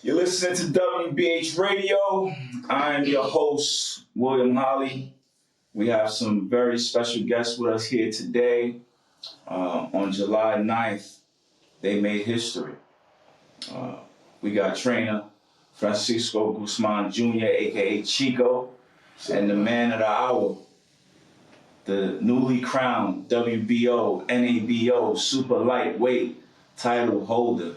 You're listening to WBH Radio. I'm your host, William Holley. We have some very special guests with us here today. On July 9th, they made history. We got trainer Francisco Guzman Jr, aka Chico, and the man of the hour, the newly crowned WBO NABO Super Lightweight title holder,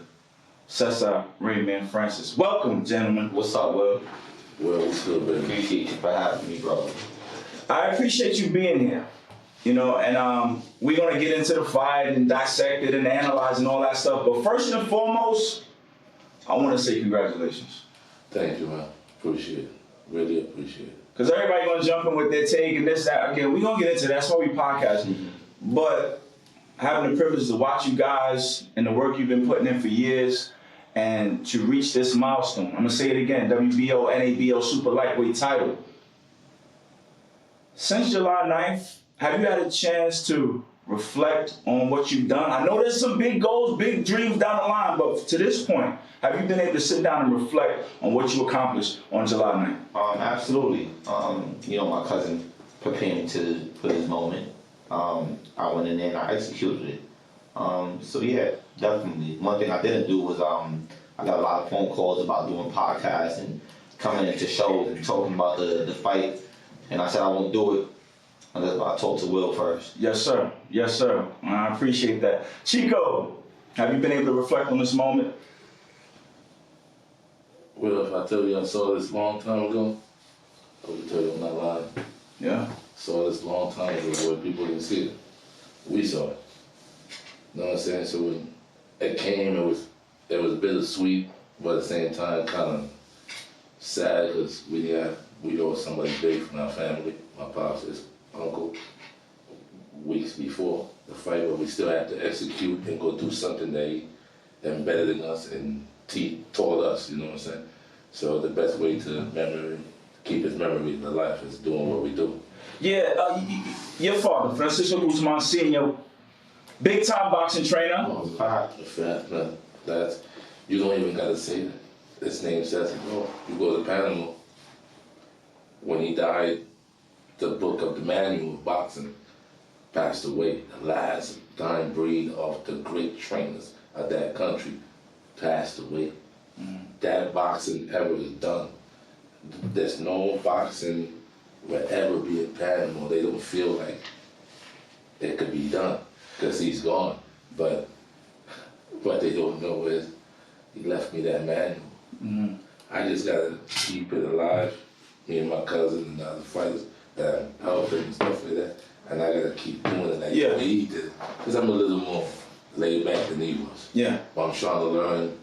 Cesar Rainman Francis. Welcome, gentlemen. What's up, Will? Well, what's good, baby? Appreciate you for having me, bro. I appreciate you being here. You know, and we're gonna get into the fight and dissect it and analyze and all that stuff. But first and foremost, I want to say congratulations. Thank you, man. Appreciate it. Really appreciate it. Because everybody gonna jump in with their take and this, that. Again, we're gonna get into that. That's why we podcast. But having the privilege to watch you guys and the work you've been putting in for years and to reach this milestone. I'm gonna say it again, WBO NABO Super Lightweight title. Since July 9th, have you had a chance to reflect on what you've done? I know there's some big goals, big dreams down the line, but to this point, have you been able to sit down and reflect on what you accomplished on July 9th? Absolutely. You know, my cousin prepared me for this moment. I went in there and I executed it. So yeah, definitely. One thing I didn't do was I got a lot of phone calls about doing podcasts and coming into shows and talking about the fight. And I said I won't do it unless I talk to Will first. Yes, sir. Yes, sir. I appreciate that. Chico, have you been able to reflect on this moment? Well, if I tell you I saw this long time ago, I would tell you I'm not lying. Yeah. Saw this long time ago where people didn't see it. We saw it. You know what I'm saying? So when it came, it was bittersweet, but at the same time kind of sad because we lost somebody big from our family. My pops, his uncle, weeks before the fight, but we still had to execute and go do something that he embedded in us and taught us, you know what I'm saying? So the best way to keep his memory alive is doing what we do. Yeah, your father, Francisco Guzman Sr, big time boxing trainer. Oh, fact, man. You don't even gotta say that. His name says it. No, you go to Panama. When he died, the book of the manual of boxing passed away. The last dying breed of the great trainers of that country passed away. That boxing ever is done. There's no boxing will ever be in Panama. They don't feel like it could be done because he's gone. But they don't know is he left me that manual. I just gotta keep it alive. Me and my cousin and the other fighters that help him and stuff like that. And I gotta keep doing it like he did. Because I'm a little more laid back than he was. Yeah. But I'm trying to learn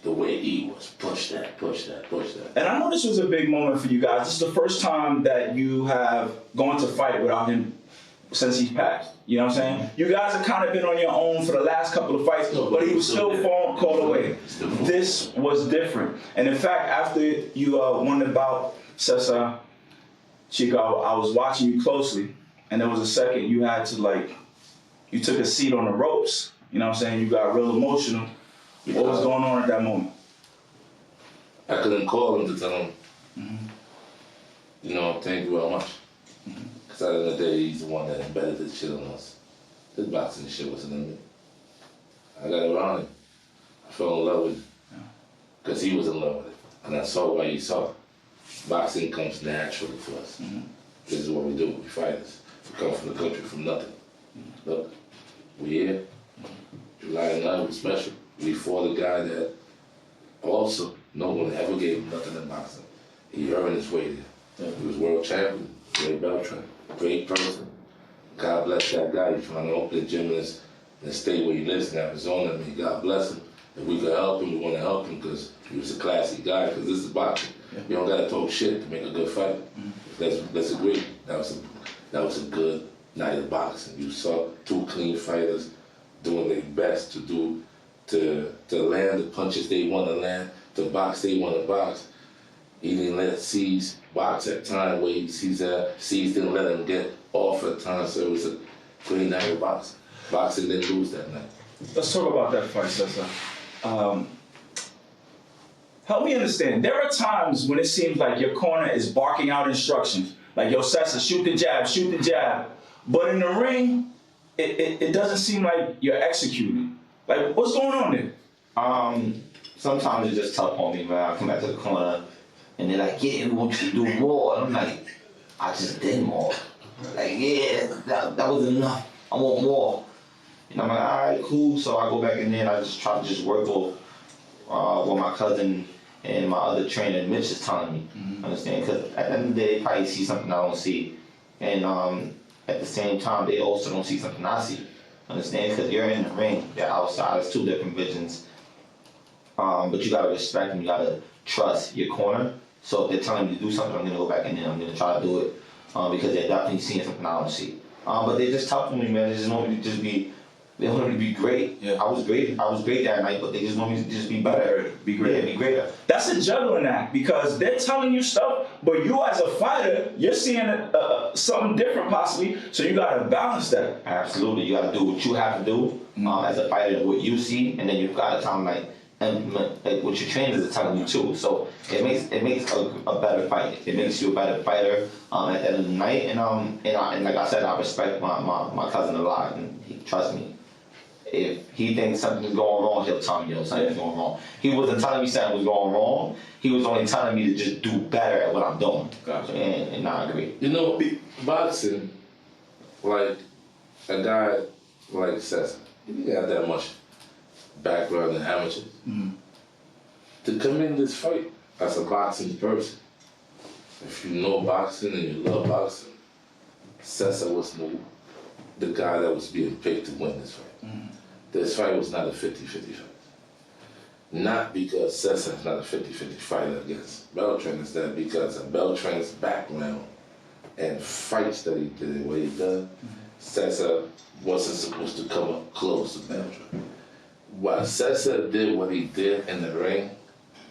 the way he was. Push that. And I know this was a big moment for you guys. This is the first time that you have gone to fight without him since he's passed. You know what I'm saying? You guys have kind of been on your own for the last couple of fights, but he was still called away. This was different. And in fact, after you won the bout, Cesar, Chico, I was watching you closely, and there was a second you had to you took a seat on the ropes. You know what I'm saying? You got real emotional. What was going on at that moment? I couldn't call him to tell him, you know, thank you very much. Because at the end of the day, he's the one that embedded this shit on us. This boxing shit wasn't in me. I got around him. I fell in love with it. Because he was in love with it. And I saw why he saw it. Boxing comes naturally to us. This is what we do. We fighters. We come from the country from nothing. Look, we here. July 9th was special. We fought a guy that also no one ever gave him nothing in boxing. He earned his way there. He was world champion. Raymundo Beltran. Great person. God bless that guy. He's trying to open a gym in the state where he lives in Arizona. I mean, God bless him. If we could help him, we want to help him because he was a classy guy. Because this is boxing. You don't gotta talk shit to make a good fight. Let's agree. That was a good night of boxing. You saw two clean fighters doing their best to land the punches they want to land, to box they want to box. He didn't let C's box at time where he sees C's didn't let him get off at time. So it was a great night of boxing. Boxing didn't lose that night. Let's talk about that fight, Cesar. help me understand. There are times when it seems like your corner is barking out instructions. Like, yo, Cesar, shoot the jab, shoot the jab. But in the ring, it doesn't seem like you're executing. Like, what's going on there? Sometimes it's just tough on me, man. I come back to the corner, and they're like, yeah, we want you to do more. And I'm like, I just did more. Like, yeah, that was enough. I want more. And I'm like, all right, cool. So I go back in there and I just try to just work off what my cousin and my other trainer, Mitch, is telling me. Understand? Because at the end of the day, they probably see something I don't see. And at the same time, they also don't see something I see. Understand? Because you're in the ring, you're outside. It's two different visions. But you gotta respect and you gotta trust your corner. So if they're telling me to do something, I'm gonna go back in there. I'm gonna try to do it because they're definitely seeing something I don't see. But they just tough on me, man. They just want me to just be. They want me to be great. Yeah. I was great that night, but they just want me to just be better. Be great. Yeah, be greater. That's a juggling act because they're telling you stuff, but you as a fighter, you're seeing something different possibly, so you gotta balance that. Absolutely. You gotta do what you have to do as a fighter, what you see, and then you've gotta tell them like what your trainers are telling you too. So it makes a better fight. It makes you a better fighter at the end of the night. And like I said, I respect my cousin a lot, and he trusts me. If he thinks something's going wrong, he'll tell me, yo, something's going wrong. He wasn't telling me something was going wrong. He was only telling me to just do better at what I'm doing. Gotcha. And I agree. You know, boxing, like a guy like Cesar, he didn't have that much background in amateurs. To come in this fight as a boxing person, if you know boxing and you love boxing, Cesar was the guy that was being picked to win this fight. This fight was not a 50-50 fight. Not because Cesar is not a 50-50 fighter against Beltran, it's that because of Beltran's background and fights that he did, what he done, Cesar wasn't supposed to come up close to Beltran. While Cesar did what he did in the ring,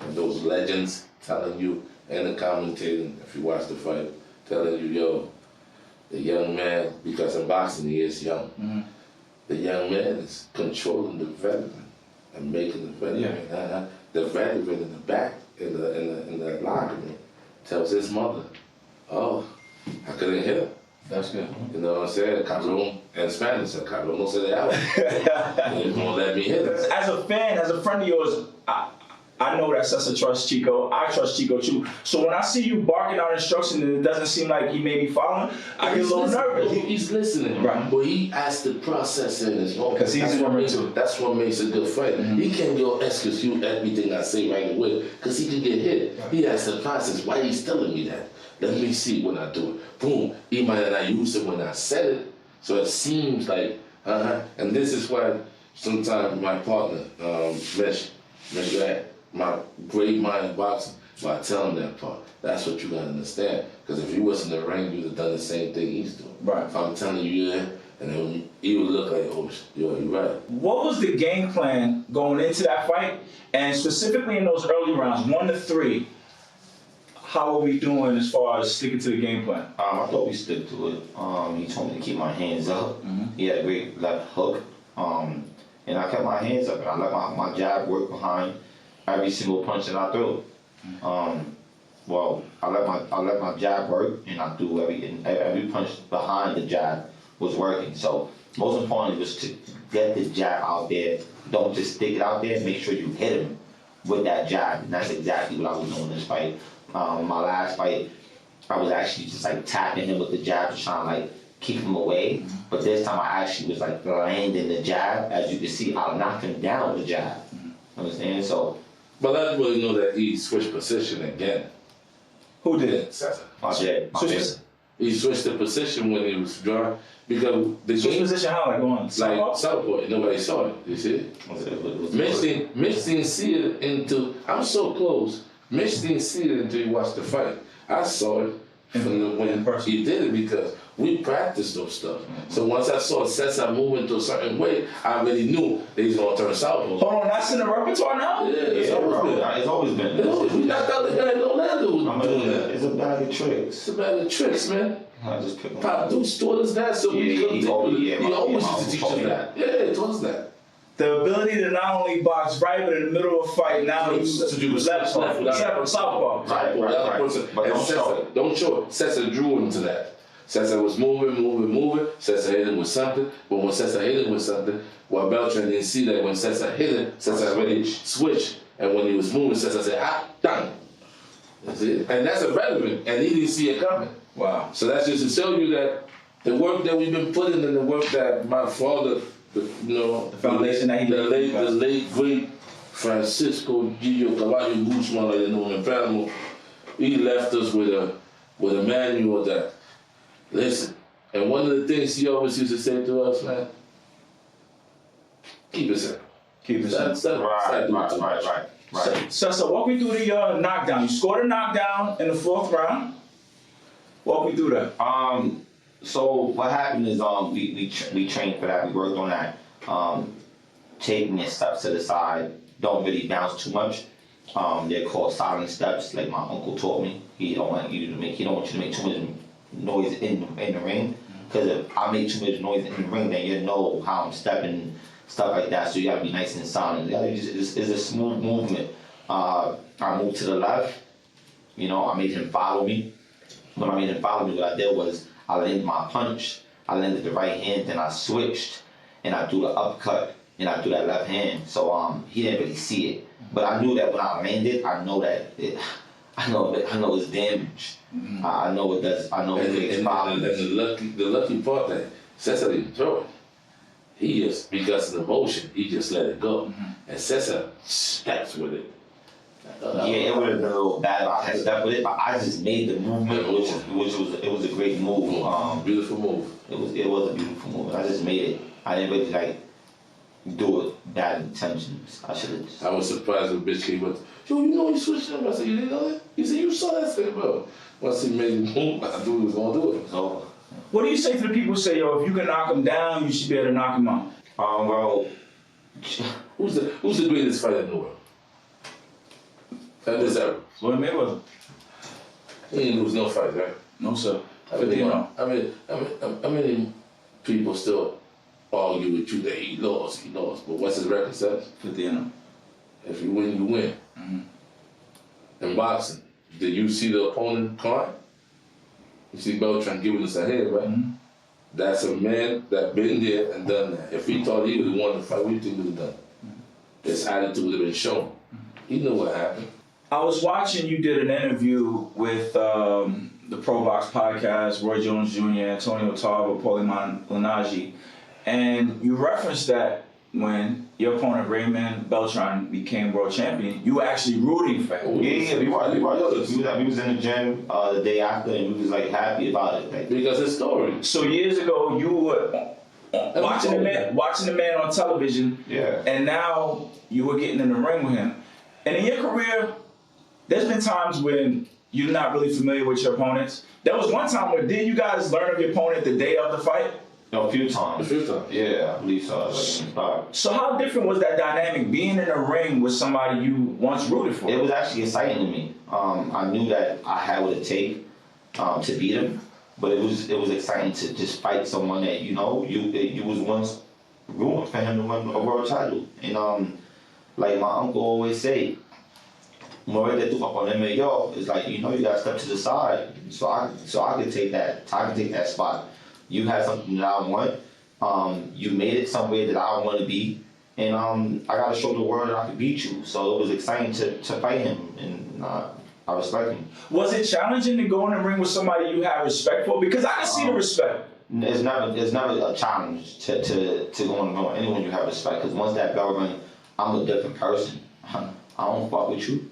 and those legends telling you, and the commentating, if you watch the fight, telling you, yo, the young man, because in boxing he is young, the young man is controlling the veteran and making the veteran. The veteran in the back, in the locker room, tells his mother, oh, I couldn't hit him. That's good. You know what I'm saying? Cabrón, in Spanish, Cabrón no se le habla. They won't let me hit him. As a fan, as a friend of yours, I know that Cesar trusts Chico. I trust Chico too. So when I see you barking out instructions and it doesn't seem like he may be following, I get a little nervous. He's listening, right? But he has to process it in his own. Because he's that's what makes a good fighter. He can't go execute everything I say right away because he can get hit. He has to process why he's telling me that. Let me see when I do it. Boom. He might not use it when I said it. So it seems like, And this is why sometimes my partner, Mesh, my great mind in boxing, by telling that part. That's what you gotta understand. Because if you was in the ring, you'd have done the same thing he's doing. Right. If I'm telling you that, and then he would look like, oh, you're right. What was the game plan going into that fight? And specifically in those early rounds, 1 to 3, how are we doing as far as sticking to the game plan? I thought we stuck to it. He told me to keep my hands up. He had a great left hook. And I kept my hands up and I let my jab work behind every single punch that I threw. Well, I let my jab work and I threw every punch behind the jab was working. So most importantly was to get the jab out there. Don't just stick it out there, make sure you hit him with that jab. And that's exactly what I was doing in this fight. My last fight, I was actually just like tapping him with the jab to try and like keep him away. But this time I actually was like landing the jab. As you can see, I knocked him down with the jab. Understand? So. But I really know that he switched position again. Who did? Cesar. He switched the position when he was drawing because the switch position how like going like Southport. Nobody saw it. You see it? Mitch didn't see it until I'm so close. Mitch didn't see it until he watched the fight. I saw it from when he did it because we practiced those stuff. So once I saw Cesar move into a certain way, I already knew that he's gonna turn southpaw. Hold on, that's in the repertoire now? Yeah, it's always been. We knocked out the guy in Orlando was doing that. It's a bag of tricks. It's a bag of tricks, man. I just pick Pop Deuce taught us that, so he always used to teach us that. Yeah, he taught us that. the ability to not only box right, but in the middle of a fight, now you to do the left southpaw. Right. But don't show it. Cesar drew him to that. Cesar was moving. Cesar hit him with something. But when Cesar hit him with something, well, Beltran didn't see that when Cesar hit him, Cesar already switched. And when he was moving, Cesar said, done. And that's irrelevant. And he didn't see it coming. Wow. So that's just to show you that the work that we've been putting in, the work that my father, the foundation that he the late great Francisco Guzman, like they know him in Panama, he left us with a manual that, listen, and one of the things he always used to say to us, man, keep it simple. Keep it simple. Right. So walk me through the knockdown. You scored a knockdown in the 4th round. Walk me through that. So what happened is we trained for that. We worked on that. Taking your steps to the side. Don't really bounce too much. They're called silent steps, like my uncle taught me. He don't want you to make too much noise in the ring. Because if I make too much noise in the ring, then you know how I'm stepping, stuff like that. So you gotta be nice and silent. It's a smooth movement. I moved to the left. I made him follow me. When I made him follow me, what I did was I landed my punch. I landed the right hand, then I switched, and I threw the uppercut, and I threw that left hand. So he didn't really see it, but I knew that when I landed, I know it's damage. Mm-hmm. I know it does. I know it makes problems. And the lucky part that Cesar didn't throw it. He just, because of the motion, he just let it go. Mm-hmm. And Cesar steps with it. It would have been a little bad if I had stepped with it, but I just made the movement, it was a great move. Beautiful move. It was a beautiful move. I just made it. I didn't really do it bad intentions. I should have just. I was surprised when bitch came up. Yo, he switched up. I said, you didn't know that? He said, you saw that thing, bro. Once he made the move, I knew he was gonna do it. So, what do you say to the people who say, yo, if you can knock him down, you should be able to knock him out? well, Who's the greatest fighter in the world? At this era. Floyd Mayweather. He didn't lose no fight, right? No, sir. I mean, people still argue with you that he lost. But what's his record says? 50-0. If you win, you win. Mm-hmm. In boxing, did you see the opponent climb? You see Beltran giving us a head, right? Mm-hmm. That's a man that been there and done that. If he thought he would have won the fight, what do you think he would have done? Mm-hmm. His attitude would have been shown. He knew what happened. I was watching you did an interview with the ProBox podcast, Roy Jones Jr., Antonio Tarver, Paulie Malignaggi, and you referenced that when your opponent Rainman Beltran became world champion, you were actually rooting for him. Yeah, we was in the gym the day after, and we was happy about it. Because his story. So years ago, you were watching the man on television, and now you were getting in the ring with him. And in your career, there's been times when you're not really familiar with your opponents. There was one time where did you guys learn of your opponent the day of the fight? No, a few times. Yeah, I believe so. So how different was that dynamic, being in a ring with somebody you once rooted for? It was actually exciting to me. I knew that I had what it take to beat him, but it was exciting to just fight someone that you was once rooting for him to win a world title. And like my uncle always say, Morete tu YiYo is you gotta step to the side so I could take that spot. You had something that I want. You made it somewhere that I want to be, and I gotta show the world that I could beat you. So it was exciting to fight him, and I respect him. Was it challenging to go in the ring with somebody you have respect for? Because I can see the respect. It's never a challenge to go in the ring with anyone you have respect. Because once that bell rings, I'm a different person. I don't fuck with you.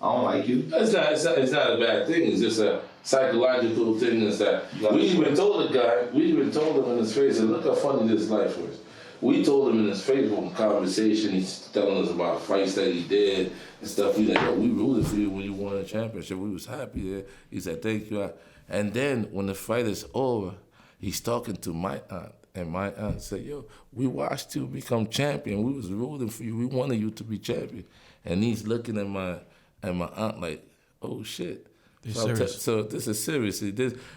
I don't like you. It's not a bad thing. It's just a psychological thing. Is that we even told him in his face, and look how funny this life was. We told him in his face on conversation, he's telling us about fights that he did and stuff. We we rooted for you when you won a championship. We was happy there. He said, thank you. And then when the fight is over, he's talking to my aunt. And my aunt said, yo, we watched you become champion. We was rooting for you. We wanted you to be champion. And he's looking at my aunt like, oh shit. So this is serious.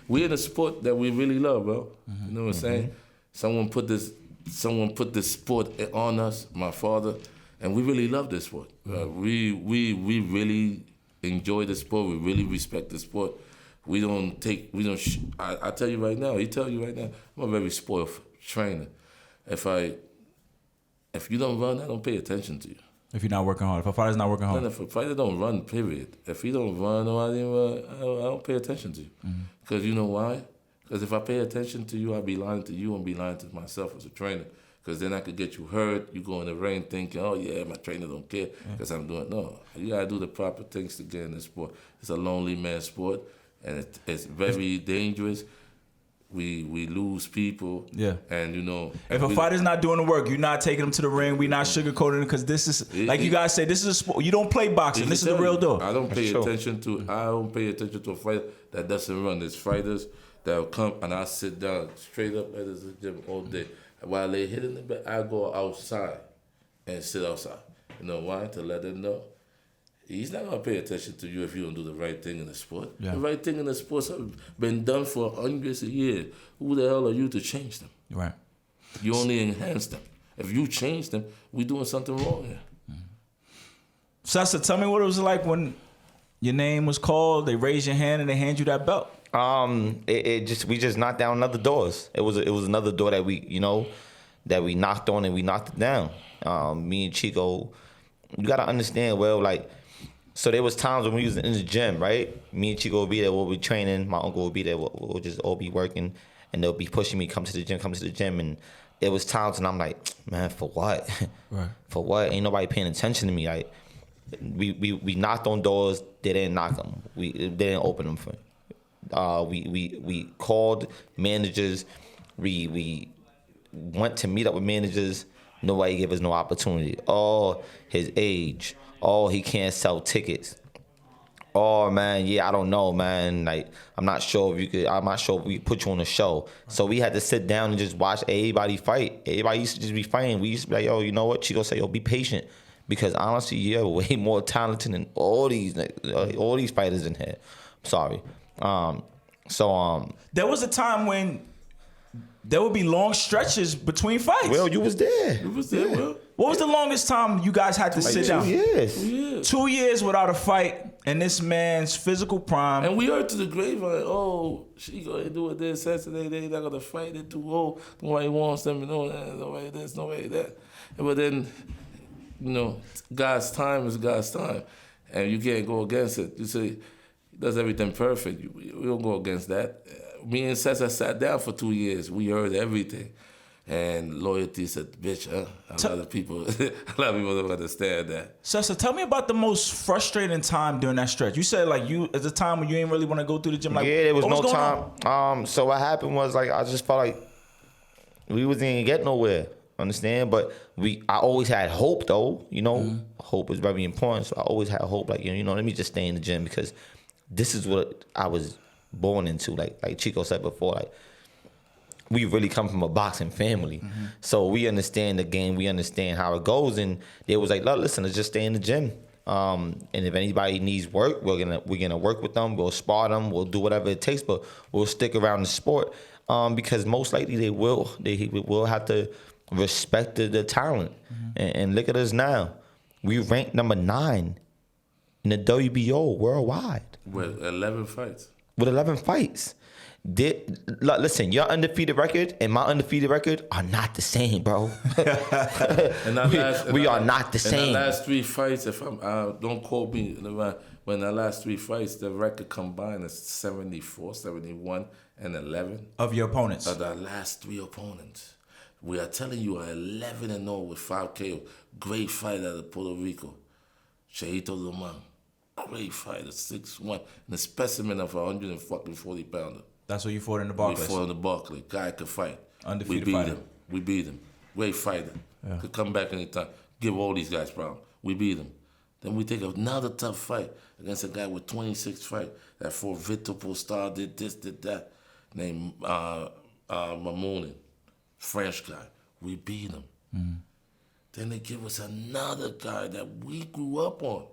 We're in a sport that we really love, bro. Mm-hmm. You know what I'm saying? Someone put this someone put this sport on us, my father, and we really love this sport. We really enjoy the sport. We really respect the sport. I tell you right now, I'm a very spoiled trainer. If you don't run, I don't pay attention to you. If you're not working hard, if a fighter's not working hard. If a fighter don't run, period. If he don't run, I don't pay attention to you. Because you know why? Because if I pay attention to you, I'll be lying to you and be lying to myself as a trainer. Because then I could get you hurt. You go in the ring thinking, oh yeah, my trainer don't care because I'm doing. No, you gotta do the proper things to get in the sport. It's a lonely man sport, and it's very dangerous. We lose people. Yeah. And if a fighter's not doing the work, you're not taking them to the ring. We're not sugarcoating it because this is like you guys say. This is a sport. You don't play boxing. This is the real deal. I don't pay attention to a fighter that doesn't run. There's fighters that will come and I sit down straight up at the gym all day. While they hitting the back, I go outside and sit outside. You know why? To let them know he's not gonna pay attention to you if you don't do the right thing in the sport. Yeah. The right thing in the sports have been done for hundreds of years. Who the hell are you to change them? Right. You only enhance them. If you change them, we're doing something wrong here. Cesar, tell me what it was like when your name was called. They raised your hand and they hand you that belt. We just knocked down other doors. It was another door that we knocked on and we knocked it down. Me and Chico, you gotta understand, so there was times when we was in the gym, right? Me and Chico would be there, we'll be training. My uncle would be there, we'll just all be working, and they'll be pushing me, come to the gym. And there was times when I'm like, man, for what? Right. For what? Ain't nobody paying attention to me. Like, we knocked on doors, they didn't knock them. They didn't open them for me. We called managers. We went to meet up with managers. Nobody gave us no opportunity. Oh, his age. Oh, he can't sell tickets. Oh man, yeah, I don't know, man. Like, I'm not sure if we could put you on a show. So we had to sit down and just watch everybody fight. Everybody used to just be fighting. We used to be like, yo, you know what? Chico say, yo, be patient. Because honestly, you're way more talented than all these fighters in here. Sorry. There was a time when there would be long stretches between fights. Well, you was there. Will. What was the longest time you guys had to sit down? 2 years. 2 years without a fight in this man's physical prime. And we heard to the grave, like, oh, she gonna do it this Saturday, they not gonna fight, they're too old, nobody wants them, nobody this, nobody that. But then, God's time is God's time. And you can't go against it. You say, he does everything perfect. We don't go against that. Me and Cesar sat down for 2 years. We heard everything. And loyalty said, bitch, huh? A lot of people don't understand that. Cesar, tell me about the most frustrating time during that stretch. You said, at the time when you didn't really want to go through the gym. There was no time. So what happened was, I just felt like we wasn't going to get nowhere. Understand? But I always had hope, though. Hope is very important. So I always had hope. Let me just stay in the gym because this is what I was born into. Like Chico said before, we really come from a boxing family. Mm-hmm. So we understand the game. We understand how it goes. And they was like, listen, let's just stay in the gym. And if anybody needs work, we're gonna work with them. We'll spar them. We'll do whatever it takes. But we'll stick around the sport because most likely they will have to respect the talent. Mm-hmm. And look at us now. We ranked number 9 in the WBO worldwide. With 11 fights. Listen, your undefeated record and my undefeated record are not the same, bro. We are not the same. In the last 3 fights, don't quote me, when the last 3 fights, the record combined is 74, 71, and 11. Of your opponents? Of the last 3 opponents. We are telling you, 11-0 with 5 KO. Great fight out of Puerto Rico. Cheito Luman. Great fighter, 6'1", and a specimen of 140 pounder. That's what you fought in the Barclays? We fought in the Barclays. Guy could fight. Undefeated fighter. We beat him. Great fighter. Yeah. Could come back anytime. Give all these guys problems. We beat him. Then we take another tough fight against a guy with 26 fights that fought Victor Postal, did this, did that, named Mamounin, French guy. We beat him. Mm-hmm. Then they give us another guy that we grew up on.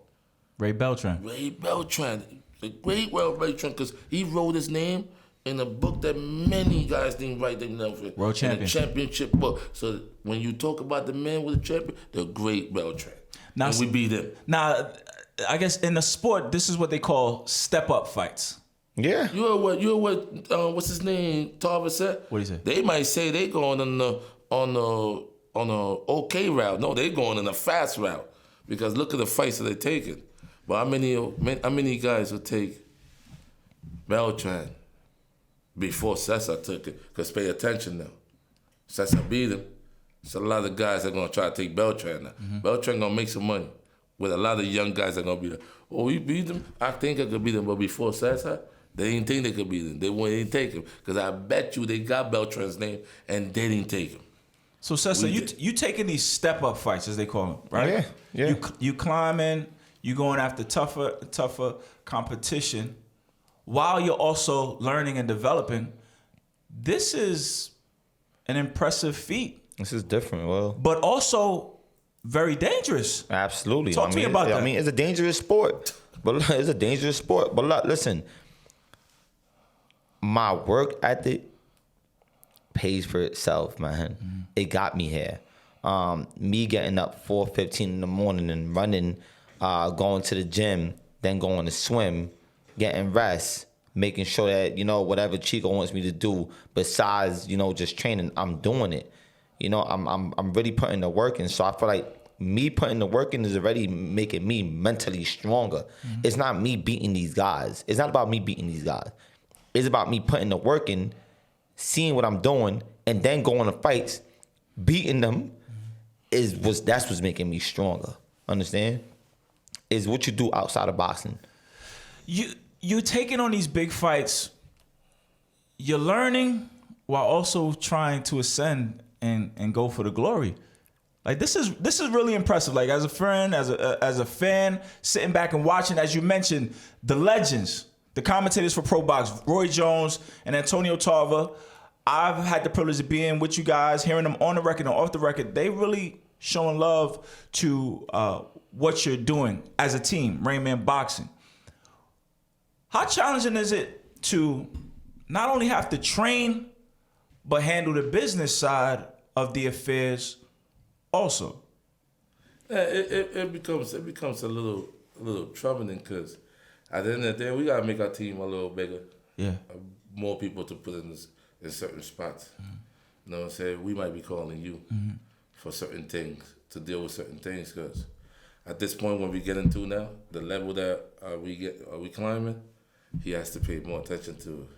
Ray Beltran. The great Ray Beltran, because he wrote his name in a book that many guys didn't write themselves in. World In a champion. championship book. So when you talk about the men with the champion, the great Beltran. Now, And we beat them. Now, I guess in the sport, this is what they call step-up fights. Yeah. You know what? What's his name? Tarver said. What he say? They might say they going on the okay route. No, they going on the fast route because look at the fights that they taking. But how many guys would take Beltran before Cesar took it? Because pay attention now. Cesar beat him. So a lot of guys are gonna try to take Beltran now. Beltran gonna make some money with a lot of young guys that are gonna be like, oh, we beat him. I think I could beat him, but before Cesar, they didn't think they could beat him. They didn't take him because I bet you they got Beltran's name and they didn't take him. So, Cesar, you taking these step-up fights, as they call them, right? Yeah. You climbing, you going after tougher competition, while you're also learning and developing. This is an impressive feat, This is different. Well, but also very dangerous. absolutely. Talk to me about that. I mean, it's a dangerous sport. But it's a dangerous sport. But look, listen, my work ethic pays for itself, man. It got me here. Me getting up 4:15 in the morning and running, going to the gym, then going to swim, getting rest, making sure that, whatever Chico wants me to do besides, just training, I'm doing it. I'm really putting the work in. So I feel like me putting the work in is already making me mentally stronger. It's not me beating these guys. It's not about me beating these guys. It's about me putting the work in, seeing what I'm doing, and then going to fights, beating them. That's what's making me stronger. Understand? Is what you do outside of boxing. You're taking on these big fights. You're learning while also trying to ascend and go for the glory. Like this is really impressive. Like as a friend, as a fan, sitting back and watching, as you mentioned, the legends, the commentators for ProBox, Roy Jones and Antonio Tarver. I've had the privilege of being with you guys, hearing them on the record and off the record. They really showing love to what you're doing as a team, Rainman Boxing. How challenging is it to not only have to train, but handle the business side of the affairs also? Yeah, it becomes a little troubling because at the end of the day we gotta make our team a little bigger. Yeah. More people to put in certain spots. You know what I'm saying? We might be calling you for certain things, to deal with certain things, because at this point when we get into now, the level that we climbing, he has to pay more attention to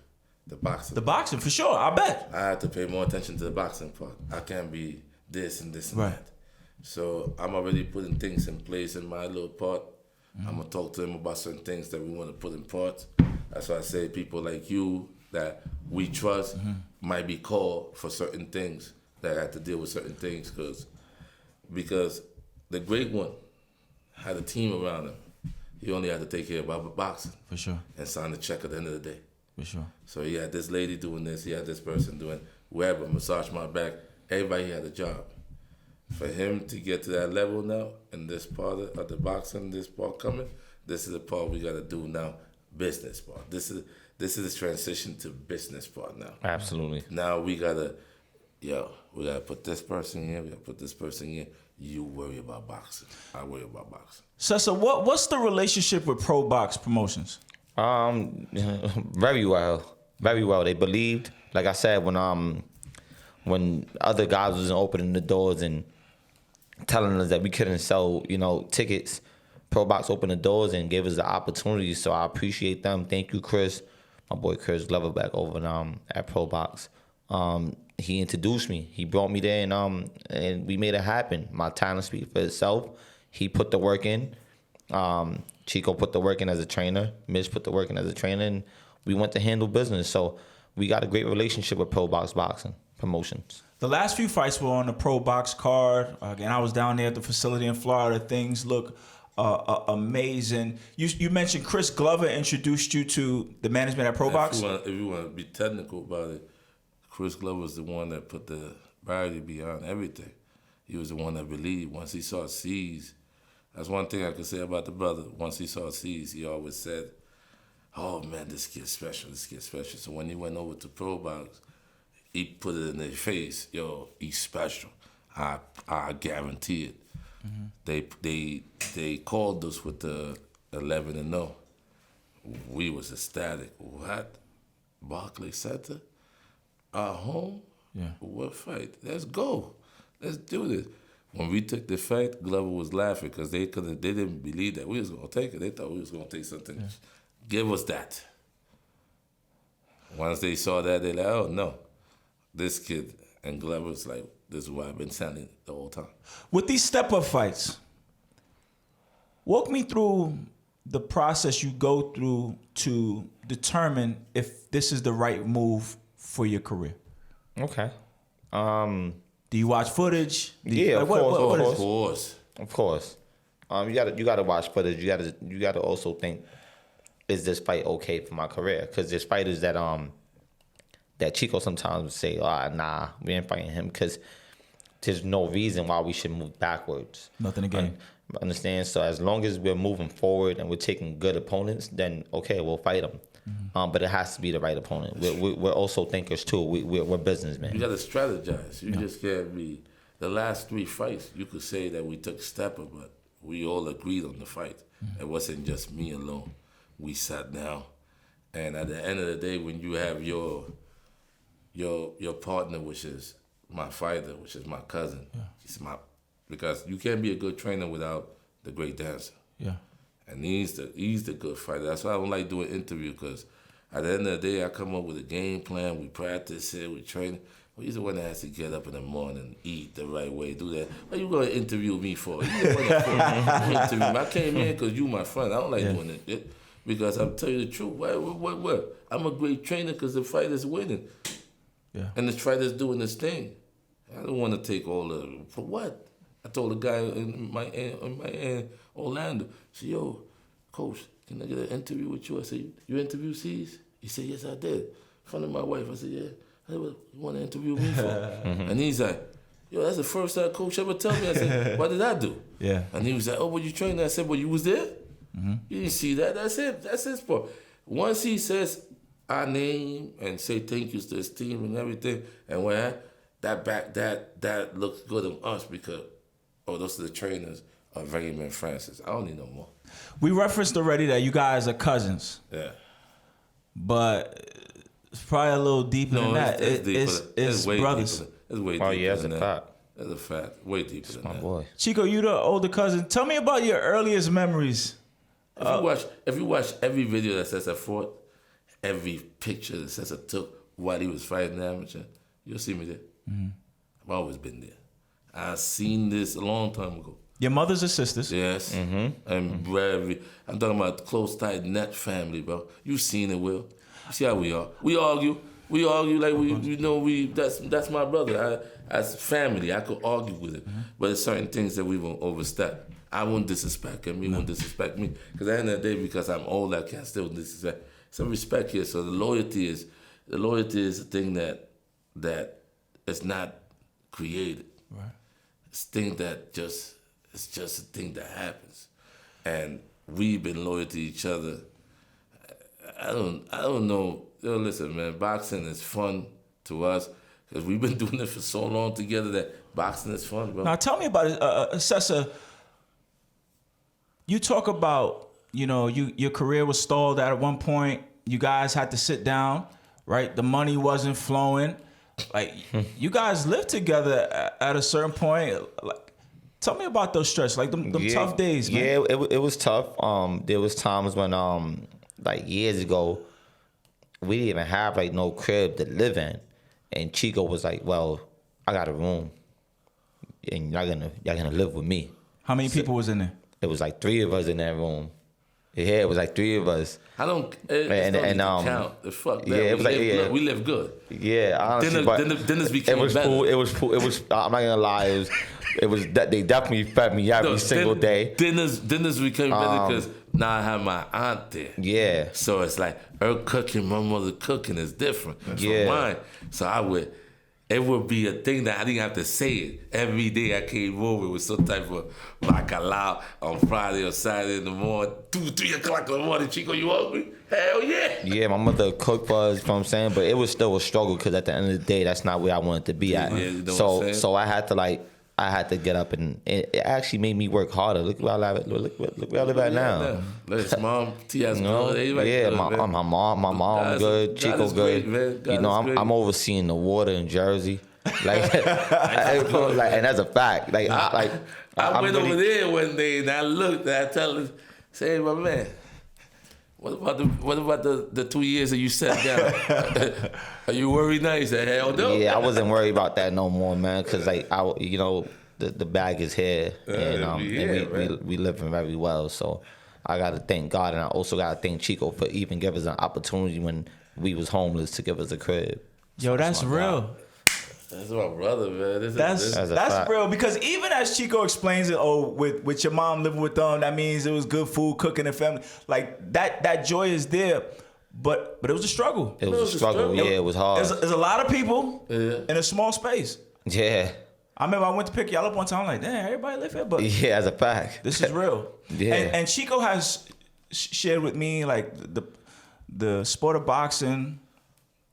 the boxing. The boxing, for sure, I bet. I have to pay more attention to the boxing part. I can't be this and this and Right. that. So I'm already putting things in place in my little part. I'm gonna talk to him about certain things that we want to put in parts. That's why I say people like you that we trust might be called for certain things that have to deal with certain things because the great one had a team around him. He only had to take care of boxing For sure, and sign the check at the end of the day. for sure. So he had this lady doing this, he had this person doing wherever, massage my back. Everybody had a job. For him to get to that level now, in this part of the boxing, this part coming, this is the part we gotta do now, business part. This is the transition to business part now. Absolutely. Now we gotta put this person here, we gotta put this person here. You worry about boxing. I worry about boxing. Cesar, what's the relationship with ProBox Promotions? Very well. Very well. They believed, like I said, when other guys was opening the doors and telling us that we couldn't sell, tickets, ProBox opened the doors and gave us the opportunity. So I appreciate them. Thank you, Chris. My boy Chris Glover back over at ProBox. He introduced me. He brought me there and we made it happen. My talent speaks for itself. He put the work in. Chico put the work in as a trainer. Mitch put the work in as a trainer, and we went to handle business. So we got a great relationship with ProBox Boxing Promotions. The last few fights were on the ProBox card. Again, I was down there at the facility in Florida. Things look amazing. You mentioned Chris Glover introduced you to the management at ProBox. If you want to be technical about it, Chris Glover was the one that put the priority behind everything. He was the one that believed. Once he saw C's, that's one thing I could say about the brother. Once he saw C's, he always said, oh man, this kid's special. So when he went over to ProBox, he put it in their face, yo, he's special. I guarantee it. They called us with the 11-0. We was ecstatic. What? Barclays Center? Our home? Yeah. What fight? Let's go. Let's do this. When we took the fight, Glover was laughing because they didn't believe that we was gonna take it. They thought we was gonna take something. Yeah. Give us that. Once they saw that, they like, oh no, this kid. And Glover was like, this is what I've been telling the whole time. With these step-up fights, walk me through the process you go through to determine if this is the right move for your career. Okay. Do you watch footage? Yeah, of course. Of course. You gotta watch footage. You gotta also think, is this fight okay for my career? Because there's fighters that Chico sometimes would say, nah, we ain't fighting him because there's no reason why we should move backwards. Nothing to gain. Understand? So as long as we're moving forward and we're taking good opponents, then okay, we'll fight them. But it has to be the right opponent. We're also thinkers too. We're businessmen. You got to strategize. You just can't be. The last 3 fights, you could say that we took stepper, but we all agreed on the fight. It wasn't just me alone. We sat down, and at the end of the day, when you have your partner, which is my fighter, which is my cousin, because you can't be a good trainer without the great dancer. Yeah. And he's the good fighter. That's why I don't like doing interview, because at the end of the day, I come up with a game plan. We practice it. We train. Well, he's the one that has to get up in the morning, eat the right way, do that. What you gonna interview me for? You interview me. I came in because you my friend. I don't like doing it because I'm telling you the truth. What? I'm a great trainer because the fighter's winning. Yeah. And the fighter's doing this thing. I don't want to take all the for what. I told the guy in my Orlando, I said, yo, coach, can I get an interview with you? I said, you interview C's? He said, yes, I did. In front of my wife. I said, yeah. I said, what you want to interview me for? And he's like, yo, that's the first time coach ever tell me. I said, what did I do? Yeah. And he was like, oh, were you training? I said, well, you was there? You didn't see that? That's it. That's his part. Once he says our name and say thank yous to his team and everything, and when that looks good on us because, those are the trainers of Rainman Francis. I don't need no more. We referenced already that you guys are cousins. Yeah. But it's probably a little deeper than that. It's way brothers. Deeper. It's way deeper. Oh yeah, that's a that. fact. That's a fact. Way deeper than My that. boy. Chico, you the older cousin. Tell me about your earliest memories. If you watch every video that says I fought, every picture that says I took while he was fighting amateur, you'll see me there. I've always been there. I seen this a long time ago. Your mothers or sisters? Yes. And I'm talking about close, tight, net family, bro. You seen it, Will. You see how we are. We argue like that's my brother. As family, I could argue with it. But there's certain things that we won't overstep. I won't disrespect him. He won't disrespect me. Because at the end of the day, because I'm old, I can't still disrespect. Some respect here. So the loyalty is a thing that is not created. Right. It's a thing that it's just a thing that happens. And we've been loyal to each other. I don't know. Yo, listen, man, boxing is fun to us because we've been doing it for so long together that boxing is fun, bro. Now tell me about it, Cesar. You talk about, your career was stalled at one point. You guys had to sit down, right? The money wasn't flowing. Like, you guys lived together at a certain point. Like, tell me about those stretches, like them tough days, man. Yeah, it was tough. There was times when, like years ago, we didn't even have like no crib to live in, and Chico was like, "Well, I got a room, and y'all gonna live with me." How many people was in there? It was like 3 of us in that room. Yeah, it was like 3 of us. I don't. Count. The fuck. That. Yeah, it was we live good. Yeah, honestly, dinners became better. It was cool. I'm not gonna lie. It was that they definitely fed me every single day. Dinners became better because now I have my aunt there. Yeah. So it's like her cooking, my mother cooking is different from Yeah. mine. So I would it would be a thing that I didn't have to say it. Every day I came over with some type of bacalao on Friday or Saturday in the morning, 2, 3 o'clock in the morning. Chico, you hungry? Hell yeah. Yeah, my mother cooked for us, you know what I'm saying? But it was still a struggle because at the end of the day, that's not where I wanted to be at. Yeah, you know what I'm saying? So I had to get up, and it actually made me work harder. Look where I live at. Look where I live at now. Look, mom, T.S. You know? good. My mom good. Chico good. Great, I'm overseeing the water in Jersey. Like, and that's a fact. I I'm went really, over there one day and I looked and I tell him, say, hey, my man, what about the 2 years that you sat down? Are you worried now? He said, hell no. Yeah, I wasn't worried about that no more, man. Cause the bag is here, and we living very well. So I gotta thank God, and I also gotta thank Chico for even giving us an opportunity when we was homeless to give us a crib. Yo, that's real. God. That's my brother, man. That's real, because even as Chico explains it, with your mom living with them, that means it was good food, cooking in family. Like that joy is there, but it was a struggle. It was a struggle. Yeah, it was hard. There's a lot of people in a small space. Yeah. I remember I went to pick y'all up one time. I'm like, damn, everybody live here, but yeah, as a fact, this is real. Yeah. And Chico has shared with me like the sport of boxing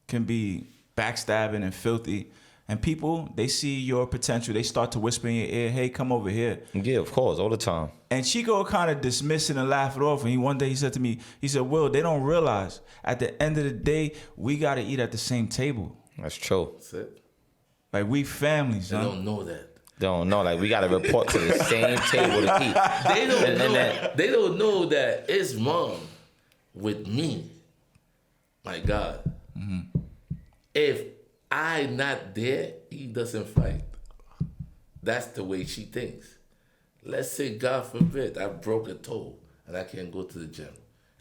can be backstabbing and filthy. And people, they see your potential. They start to whisper in your ear, hey, come over here. Yeah, of course, all the time. And Chico kind of dismissed it and laughed it off. And one day he said to me, he said, Will, they don't realize at the end of the day, we got to eat at the same table. That's true. That's it. Like, we families, They huh? don't know that. They don't know. Like, we got to report to the same table to eat. They don't know that it's mom with me. My God. Mm-hmm. If I not there, he doesn't fight. That's the way she thinks. Let's say, God forbid, I broke a toe and I can't go to the gym,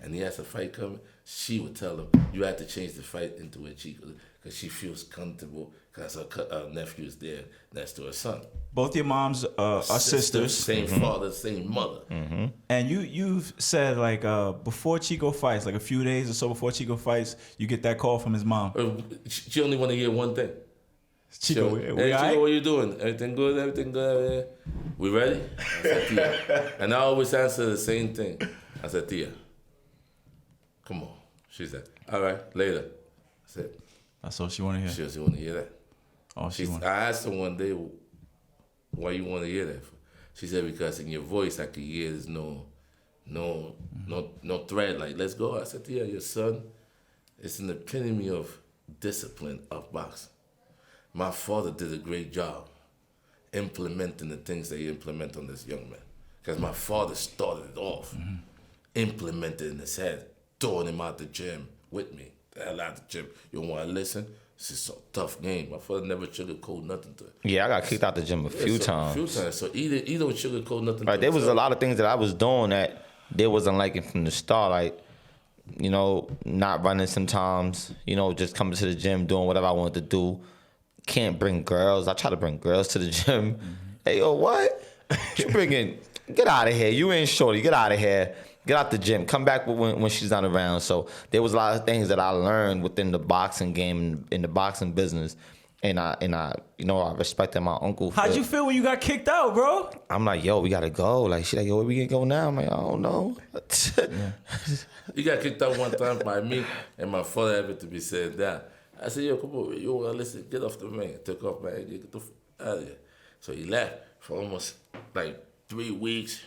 and he has a fight coming, she would tell him, you have to change the fight into a Chico, because she feels comfortable because her nephew is there next to her son. Both your moms are sisters. Same father, same mother. Mm-hmm. And you've said, like, before Chico fights, like a few days or so before Chico fights, you get that call from his mom. She only want to hear one thing. Chico, hey, Chico, what you doing? Everything good? Everything good? We ready? I said, Tia. And I always answer the same thing. I said, Tia, come on. She said, all right, later. I said, that's all she want to hear. She doesn't want to hear that. Oh, I asked her one day, why you want to hear that for? She said, because in your voice I can hear there's no thread. Like, let's go. I said, yeah, your son is an epitome of discipline of boxing. My father did a great job implementing the things that he implemented on this young man. Because my father started it off, implemented in his head, throwing him out the gym with me. The hell out the gym. You don't want to listen? This is a tough game. My father never sugarcoat nothing to it. Yeah, I got kicked out the gym a few times. A few times. So he don't sugarcoat nothing. Right, there was a lot of things that I was doing that they wasn't liking from the start. Like, not running sometimes. Just coming to the gym, doing whatever I wanted to do. Can't bring girls. I try to bring girls to the gym. Hey, yo, what? You bringing? Get out of here. You ain't shorty. Get out of here. Get out the gym. Come back when she's not around. So there was a lot of things that I learned within the boxing game, in the boxing business, and I respected my uncle. How'd you feel when you got kicked out, bro? I'm like, yo, we gotta go. Like, she's like, yo, where we gonna go now? I'm like, I don't know. He got kicked out one time by me, and my father had to be said that. I said, yo, come on, you wanna listen? Get off the ring. Took off, man. Get the out of here. So he left for almost like 3 weeks.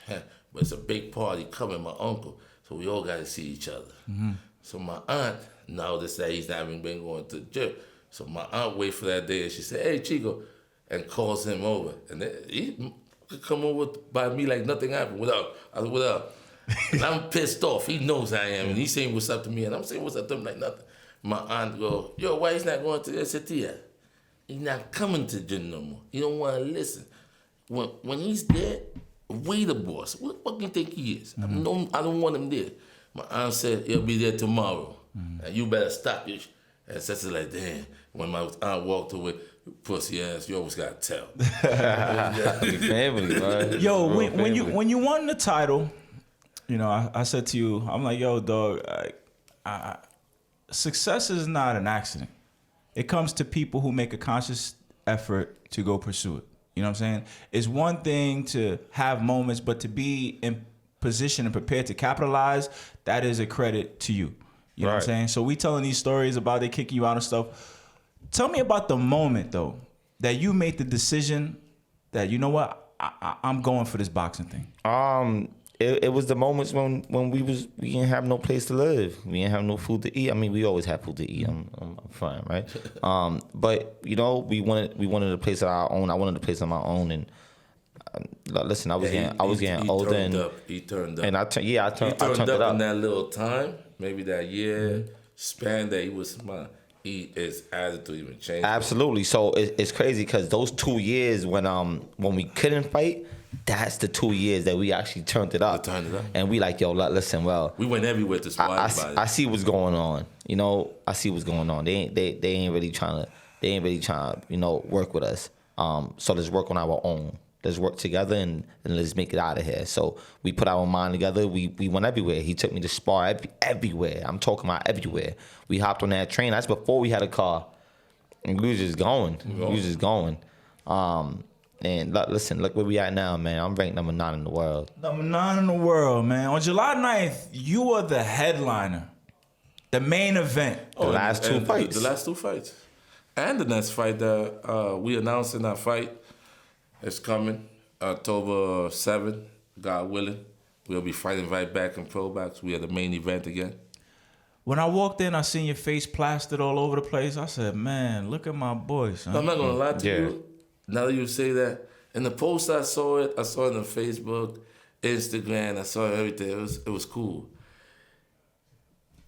But it's a big party coming, my uncle. So we all got to see each other. Mm-hmm. So my aunt noticed that he's not even been going to the gym. So my aunt wait for that day and she said, hey, Chico, and calls him over. And then he could come over by me like nothing happened. I said, what up? And I'm pissed off. He knows I am. And he's saying what's up to me. And I'm saying what's up to him like nothing. My aunt go, yo, why he's not going to the SAT? He's not coming to the gym no more. He don't want to listen. When he's there, we the boss. What do you think he is? Mm-hmm. I don't want him there. My aunt said he'll be there tomorrow. Mm-hmm. And you better stop it. And Cesar like, damn. When my aunt walked away, pussy ass, you always gotta tell. Family, man. Yo, when you won the title, I said to you, I'm like, yo, dog, success is not an accident. It comes to people who make a conscious effort to go pursue it. You know what I'm saying? It's one thing to have moments, but to be in position and prepared to capitalize, that is a credit to you. You know what I'm saying? So we telling these stories about they kicking you out and stuff. Tell me about the moment, though, that you made the decision that, you know what, I'm going for this boxing thing. It was the moments when we didn't have no place to live. We didn't have no food to eat. I mean, we always have food to eat. I'm fine, right? But you know, we wanted a place of our own. I wanted a place of my own, and listen, I was getting older, and he turned up, and I turned it up in that little time, maybe that year span that he was smart. His attitude even changed. Absolutely. So it's crazy because those 2 years when we couldn't fight, that's the 2 years that we actually turned it up. And we like, yo, listen, well, we went everywhere to spot I see what's going on. You know, I see what's going on. They ain't really trying to, you know, work with us. So let's work on our own. Let's work together and let's make it out of here. So we put our mind together. We went everywhere. He took me to spar everywhere. I'm talking about everywhere. We hopped on that train. That's before we had a car. And we was just going. And listen, look where we at now, man. I'm ranked number 9 in the world. Number 9 in the world, man. On July 9th, you were the headliner. The main event. The last two fights. The last 2 fights. And the next fight that we announced in that fight is coming October 7th, God willing. We'll be fighting right back in ProBox. We are the main event again. When I walked in, I seen your face plastered all over the place. I said, man, look at my boy, son. I'm not going to lie to you. Now that you say that, in the post I saw it on Facebook, Instagram, I saw everything. It was cool.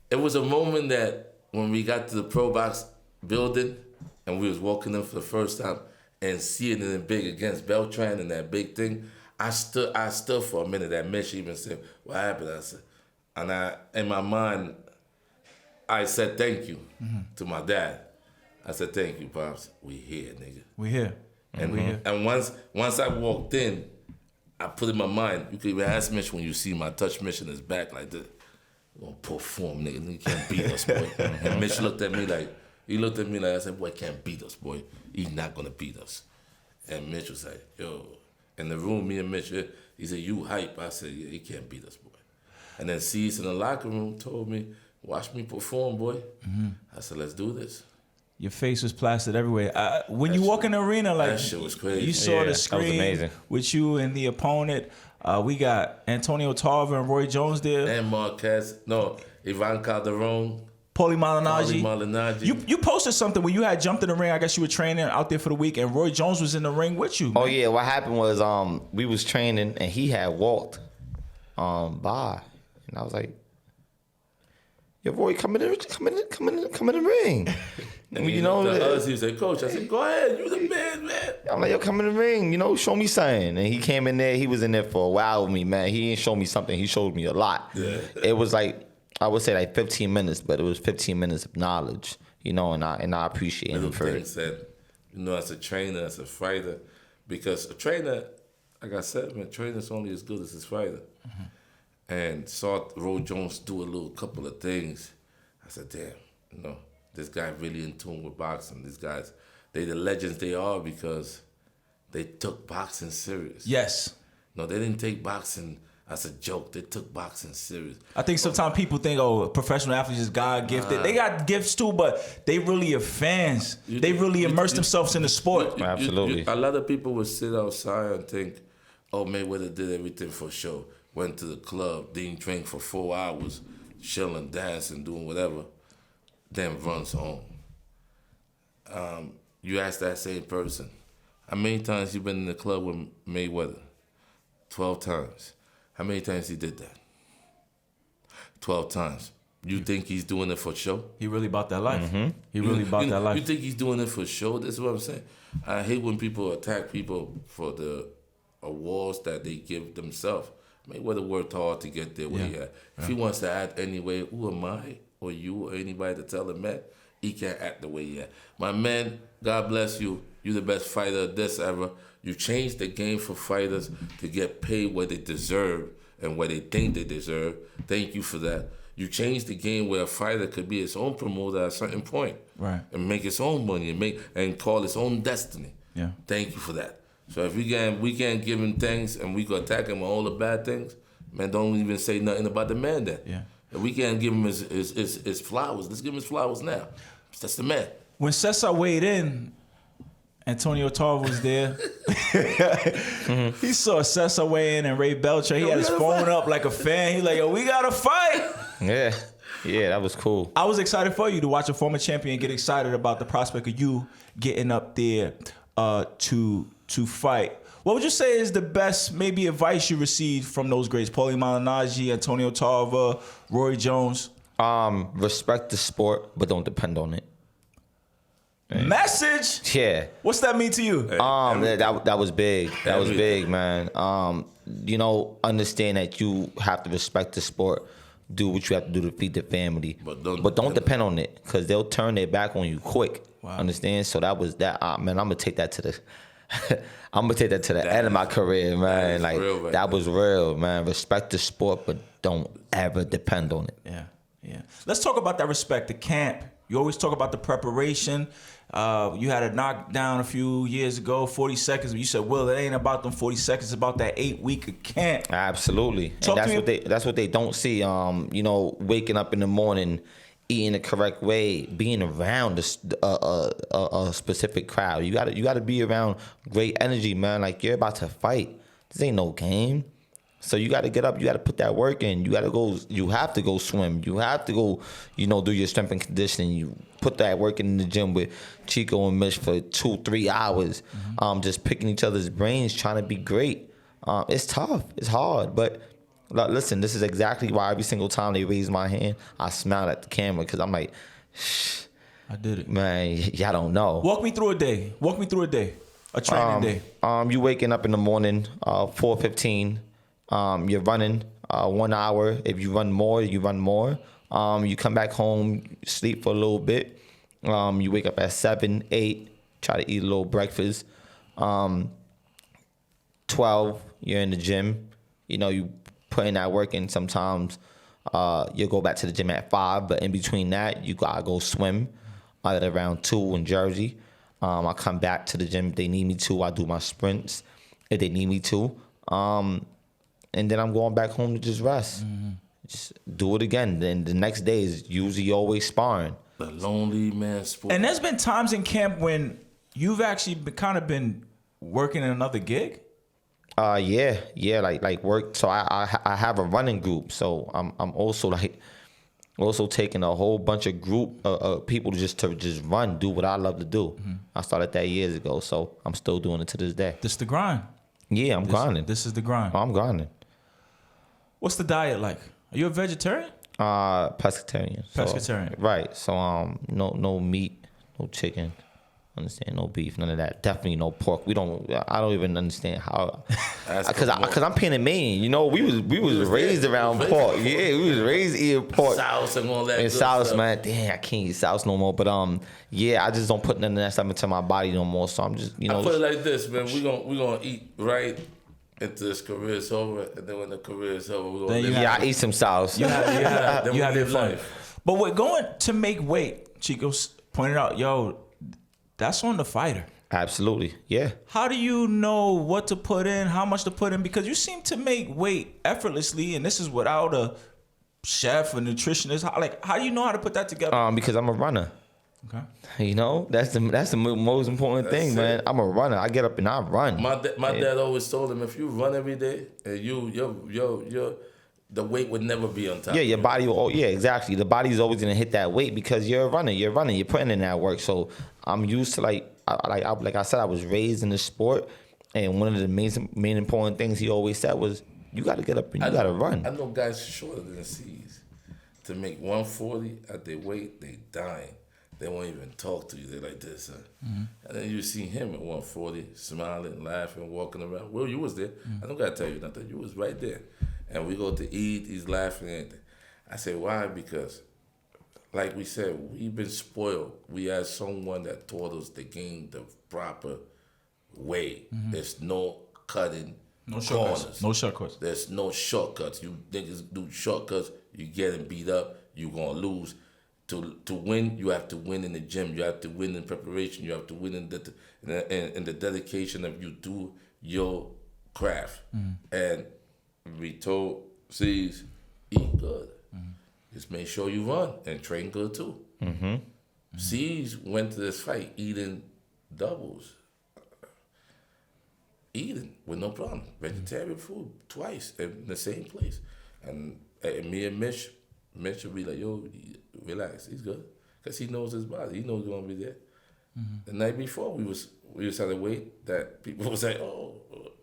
It was a moment that when we got to the ProBox building and we was walking in for the first time and seeing it in big against Beltran and that big thing, I stood for a minute. That Mitch even said, what happened? I said, and in my mind, I said thank you to my dad. I said, thank you, Pops. We here, nigga. We here. And once I walked in, I put in my mind, you could even ask Mitch when you see my touch Mitch in his back like this. We're gonna perform, nigga. You can't beat us, boy. And Mitch looked at me like, I said, boy, can't beat us, boy. He's not gonna beat us. And Mitch was like, yo, in the room, me and Mitch, he said, you hype. I said, yeah, he can't beat us, boy. And then C's in the locker room told me, watch me perform, boy. I said, let's do this. Your face was plastered everywhere. When you walk in the arena, like, that shit was crazy. You saw the screen with you and the opponent. We got Antonio Tarver and Roy Jones there. And Marquez. No, Ivan Calderon. Paulie Malignaggi. You posted something when you had jumped in the ring. I guess you were training out there for the week, and Roy Jones was in the ring with you, man. Oh, yeah. What happened was we was training, and he had walked by. And I was like, yo, Roy, come in the ring. And you know, the others, he said, Coach, I said, go ahead, you the man. I'm like, yo, come in the ring, you know, show me something. And he came in there, he was in there for a while with me, man. He didn't show me something, he showed me a lot. Yeah. It was like, I would say like 15 minutes, but it was 15 minutes of knowledge, you know, and I appreciate him for it. Said, you know, as a trainer, as a fighter, because a trainer, like I said, man, trainer's only as good as his fighter. And saw Roy Jones do a couple of things. I said, damn, you know, this guy really in tune with boxing. These guys, they the legends they are because they took boxing serious. Yes. No, they didn't take boxing as a joke. They took boxing serious. I think sometimes people think, professional athletes is God gifted. They got gifts too, but they really are fans. They really immerse themselves in the sport. Absolutely. A lot of people would sit outside and think, oh, Mayweather did everything for show. Went to the club, didn't drink for 4 hours, chilling, dancing, doing whatever, then runs home. You ask that same person, how many times you been in the club with Mayweather? 12 times. How many times he did that? 12 times. You think he's doing it for show? He really about that life. He really about that life. You think he's doing it for show? That's what I'm saying. I hate when people attack people for the awards that they give themselves. Mayweather worked hard to get there where he at. If he wants to act anyway, who am I or you or anybody to tell him that? He can't act the way he at. My man, God bless you. You're the best fighter of this ever. You changed the game for fighters to get paid what they deserve and what they think they deserve. Thank you for that. You change the game where a fighter could be its own promoter at a certain point, Right. and make its own money and call its own destiny. Yeah. Thank you for that. So if we can't give him things and we can attack him with all the bad things, man, don't even say nothing about the man then. Yeah. If we can't give him his flowers, let's give him his flowers now. That's the man. When Cesar weighed in, Antonio Tarver was there. He saw Cesar weigh in and Ray Beltran. He had his phone up like a fan. He like, yo, we got to fight. Yeah, that was cool. I was excited for you to watch a former champion get excited about the prospect of you getting up there to fight. What would you say is the best maybe advice you received from those greats? Paulie Malignaggi, Antonio Tarver, Roy Jones? Respect the sport, but don't depend on it. Message? Yeah. What's that mean to you? That was big. That was big, man. Understand that you have to respect the sport. Do what you have to do to feed the family. But don't depend on it, because they'll turn their back on you quick. Wow. Understand? So that was that. Man, I'm gonna take that to the. I'm gonna take that to the end of my career, man. Like real, that was real, man. Respect the sport, but don't ever depend on it. Yeah. Let's talk about that respect. The camp. You always talk about the preparation. You had a knockdown a few years ago, 40 seconds. But you said, "Will, it ain't about them 40 seconds. It's about that 8 week of camp." Absolutely. Talk And to me. that's what they don't see. Waking up in the morning, eating the correct way, being around a specific crowd. You gotta be around great energy, man. Like, you're about to fight. This ain't no game. So you got to get up. You got to put that work in. You got to go. You have to go swim. You have to go. Do your strength and conditioning. You put that work in the gym with Chico and Mitch for 2-3 hours. Just picking each other's brains, trying to be great. It's tough. It's hard. But listen, this is exactly why every single time they raise my hand, I smile at the camera, because I'm like, shh, I did it. man, y'all don't know. Walk me through a day. A training day. You waking up in the morning, 4:15. You're running 1 hour. If you run more, you run more. You come back home, sleep for a little bit. You wake up at 7, 8, try to eat a little breakfast. 12, you're in the gym. You put in that work in. Sometimes you'll go back to the gym at 5, but in between that, you gotta go swim at around 2 in Jersey. I come back to the gym if they need me to. I do my sprints if they need me to. And then I'm going back home to just rest. Just do it again. Then the next day is usually always sparring. The lonely man sport. And there's been times in camp when you've actually been working in another gig. Yeah, like work. So I have a running group. So I'm also taking a whole bunch of group people to just run, do what I love to do. I started that years ago, so I'm still doing it to this day. This the grind. Yeah, I'm grinding. This is the grind. I'm grinding. What's the diet like? Are you a vegetarian? Pescatarian. Pescatarian. Right. So no meat, no chicken. Understand? No beef, none of that. Definitely no pork. I don't even understand how. Because I'm Panamanian. We was raised around pork. Yeah, we was raised eating pork. Sauce and all that. And good sauce, stuff. man. Damn, I can't eat sauce no more. But yeah, I just don't put none of that stuff into my body no more. So I'm just I put it like this, man. We gonna eat right until this career is over, and then when the career is over, we're gonna live. I eat some sauce. You have Then we your live fun. life. But we're going to make weight. Chico pointed out, that's on the fighter. Absolutely, yeah. How do you know what to put in, how much to put in? Because you seem to make weight effortlessly, and this is without a chef, a nutritionist. How do you know how to put that together? Because I'm a runner. Okay. That's the most important thing, man. I'm a runner. I get up and I run. My dad always told him, if you run every day, and the weight would never be on top. Yeah, your body will. Yeah, exactly. The body's always gonna hit that weight because you're a runner. You're putting in that work. So I'm used to like I said, I was raised in the sport, and one of the main important things he always said was, you got to get up and you got to run. I know guys shorter than C's to make 140 at their weight, they dying. They won't even talk to you. They're like this, huh? And then you see him at 140, smiling, laughing, walking around. Well, you was there. I don't gotta tell you nothing. You was right there. And we go to eat. He's laughing. And I say, why? Because, like we said, we've been spoiled. We had someone that taught us the game the proper way. There's no cutting No corners. shortcuts. No shortcuts. There's no shortcuts. You niggas do shortcuts, you getting beat up, you're gonna lose. To win, you have to win in the gym. You have to win in preparation. You have to win in the dedication of you do your craft. And we told C's, eat good. Just make sure you run and train good too. C's went to this fight eating doubles. Eating with no problem. Vegetarian food twice in the same place. And me and Mitch will be like, yo, relax, he's good. Because he knows his body. He knows he's going to be there. The night before, we was at a weight that people was like, oh,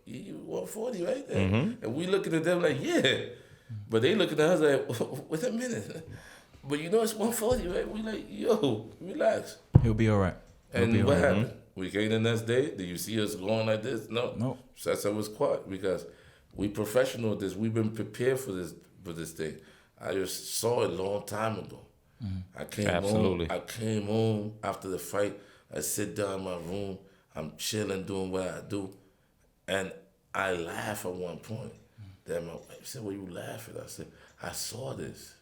you 140, right? And we looking at them like, yeah. But they looking at us like, wait a minute. But you know it's 140, right? We like, yo, relax. He'll be all right. And what happened? We came the next day. Did you see us going like this? No. Cesar was quiet because we professional at this. We've been prepared for this thing. I just saw it a long time ago. I came home after the fight. I sit down in my room. I'm chilling, doing what I do. And I laugh at one point. Then my wife said, "What you laughing?" I said, "I saw this.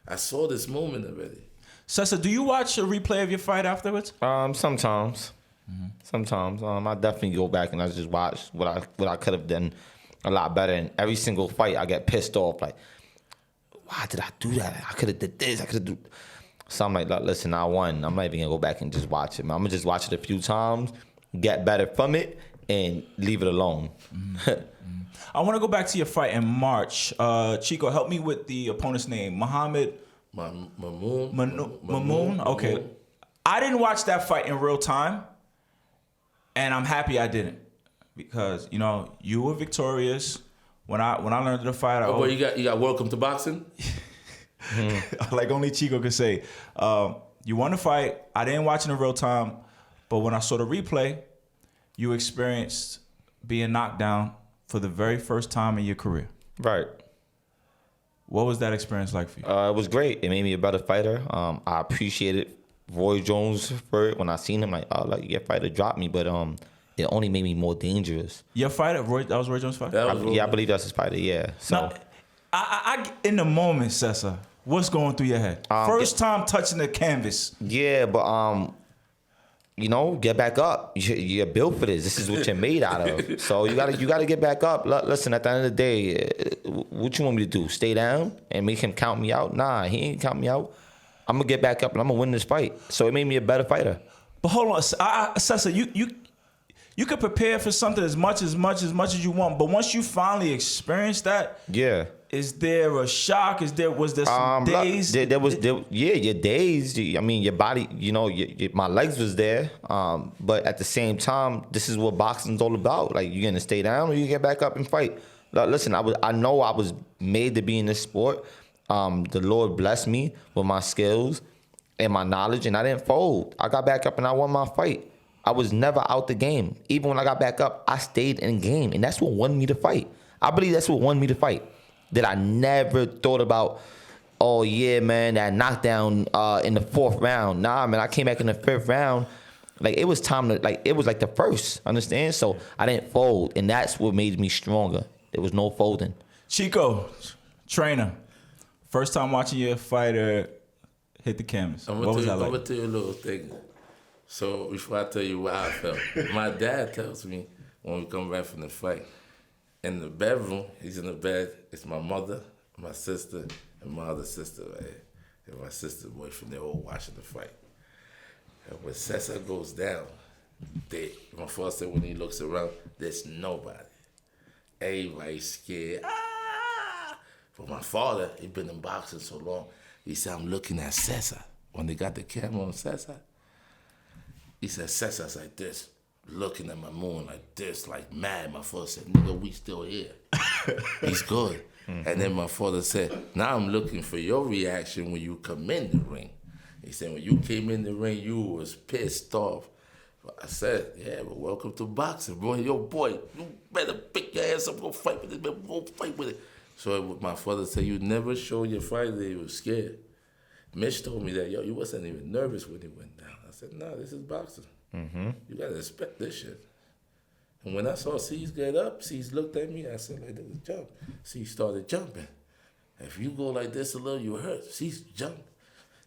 I saw this moment already." Cesar, do you watch a replay of your fight afterwards? Sometimes. Sometimes. I definitely go back and I just watch what I could have done a lot better. And every single fight, I get pissed off. Like, why did I do that? I could have did this. I could have do. So I'm like, listen, I won. I'm not even gonna go back and just watch it, man. I'm gonna just watch it a few times, get better from it, and leave it alone. I want to go back to your fight in March. Chico, help me with the opponent's name. Muhammad Mamoon. Okay. I didn't watch that fight in real time, and I'm happy I didn't, because you were victorious. When I learned the fight, well, you got welcome to boxing. Like only Chico could say. You won the fight. I didn't watch it in real time, but when I saw the replay, you experienced being knocked down for the very first time in your career. Right. What was that experience like for you? It was great. It made me a better fighter. I appreciated Roy Jones for it. When I seen him, your fighter dropped me, but it only made me more dangerous. Your fighter, that was Roy Jones' fighter? I believe that's his fighter, yeah. So, now, I in the moment, Cesar, what's going through your head? First time touching the canvas. Yeah, but get back up. You're built for this. This is what you're made out of. So you gotta get back up. Listen, at the end of the day, what you want me to do? Stay down and make him count me out? Nah, he ain't count me out. I'm gonna get back up and I'm gonna win this fight. So it made me a better fighter. But hold on, Cesar, you could prepare for something as much as you want, but once you finally experience that, yeah. Is there a shock? Was there some days? Your days. I mean, your body. My legs was there. But at the same time, this is what boxing's all about. Like, you're gonna stay down or you get back up and fight. Listen, I know I was made to be in this sport. The Lord blessed me with my skills and my knowledge, and I didn't fold. I got back up and I won my fight. I was never out the game. Even when I got back up, I stayed in the game, and that's what won me the fight. I believe that's what won me the fight. That I never thought about, oh yeah, man, that knockdown in the 4th round. Nah, man, I came back in the 5th round. Like, it was time to, it was like the first, understand? So I didn't fold, and that's what made me stronger. There was no folding. Chico, trainer, first time watching your fighter hit the canvas. What was that like? I'm going to tell you a little thing. So before I tell you what I felt, my dad tells me when we come back from the fight, in the bedroom, he's in the bed, it's my mother, my sister, and my other sister, right? And my sister's boyfriend, they're all watching the fight. And when Cesar goes down, my father said when he looks around, there's nobody. Everybody's scared. Ah! But my father, he'd been in boxing so long, he said, I'm looking at Cesar. When they got the camera on Cesar, he said, Cesar's like this, looking at my moon like this, like mad. My father said, nigga, we still here. He's good. And then my father said, now I'm looking for your reaction when you come in the ring. He said, when you came in the ring, you was pissed off. I said, yeah, but welcome to boxing, bro. Yo, boy, you better pick your ass up, go fight with it, man. Go fight with it. So my father said, you never showed your fighter that you were scared. Mitch told me that, yo, you wasn't even nervous when he went down. I said, no, this is boxing. You gotta respect this shit. And when I saw C's get up, C's looked at me, I said, like, jump. C started jumping. If you go like this a little, you hurt. C's jumped.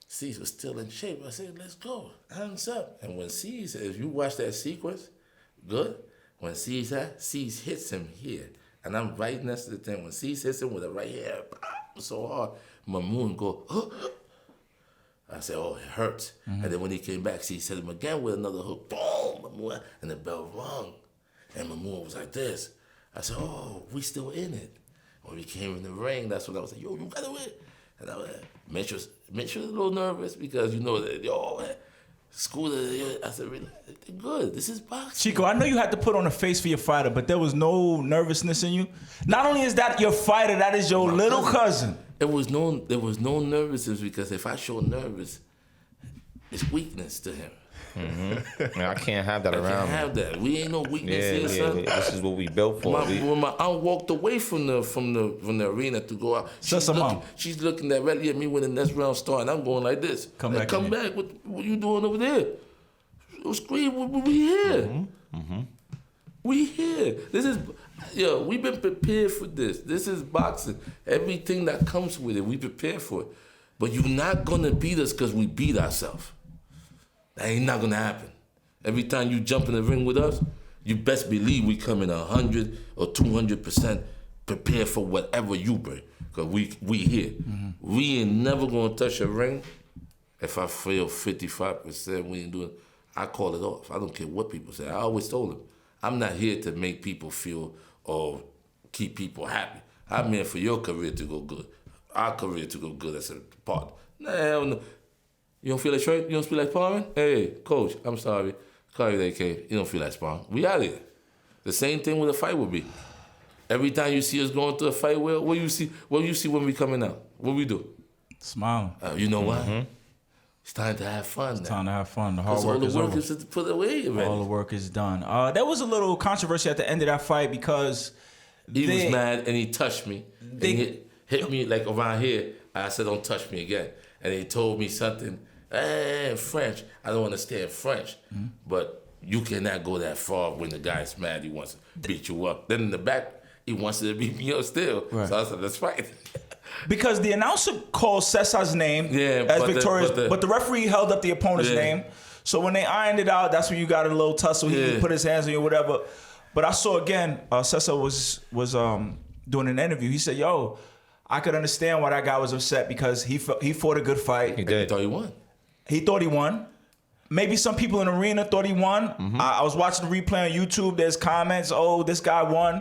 C's was still in shape. I said, let's go. Hands up. And when C's, if you watch that sequence, good. When C's hits him here. And I'm right next to the thing. When C's hits him with a right hand, so hard, Mamoon go, I said, oh, it hurts. And then when he came back, C's hit him again with another hook. Boom, Mamoon. And the bell rung. And Mamoon was like this. I said, oh, we still in it. When we came in the ring, that's when I was like, yo, you gotta win. And I was like, Mitch was a little nervous because you know that, school. I said, relax, good. This is boxing. Chico, I know you had to put on a face for your fighter, but there was no nervousness in you. Not only is that your fighter, that is your little cousin. There was no nervousness because if I show nervous, it's weakness to him. Mm-hmm. I can't have that around. Can't have that. We ain't no weakness here, son. This is what we built for. When my aunt walked away from the arena to go out, she's looking ready at me when the next round started. And I'm going like this. Come back. What you doing over there? Scream. We here. Mm-hmm. We here. This is we've been prepared for this. This is boxing. Everything that comes with it, we prepared for it. But you're not gonna beat us because we beat ourselves. That ain't not gonna happen. Every time you jump in the ring with us, you best believe we come in 100 or 200% prepared for whatever you bring. Cause we here. Mm-hmm. We ain't never gonna touch a ring. If I feel 55%, we ain't doing. I call it off. I don't care what people say. I always told them, I'm not here to make people feel or keep people happy. I'm here for your career to go good, our career to go good as a partner. Nah, hell no. You don't feel like straight? You don't feel like sparring? Hey, coach, I'm sorry. Call you AK. You don't feel like sparring. We out here. The same thing with a fight would be. Every time you see us going through a fight, what do you see when we coming out? What we do? Smiling. You know why? It's time to have fun now. It's time to have fun. The hard work all the is work over. is put away already. All the work is done. There was a little controversy at the end of that fight because he was mad and he touched me. He hit me like around here. I said, don't touch me again. And he told me something, French. I don't understand French. Mm-hmm. But you cannot go that far when the guy's mad. He wants to beat you up. Then in the back, he wants to beat me up still. Right. So I said, let's fight. Because the announcer called Cesar's name as victorious, but the referee held up the opponent's name. So when they ironed it out, that's when you got a little tussle. He put his hands on you or whatever. But I saw again, Cesar was doing an interview. He said, yo, I could understand why that guy was upset because he fought a good fight. He did. He thought he won. He thought he won. Maybe some people in the arena thought he won. Mm-hmm. I was watching the replay on YouTube. There's comments, oh, this guy won.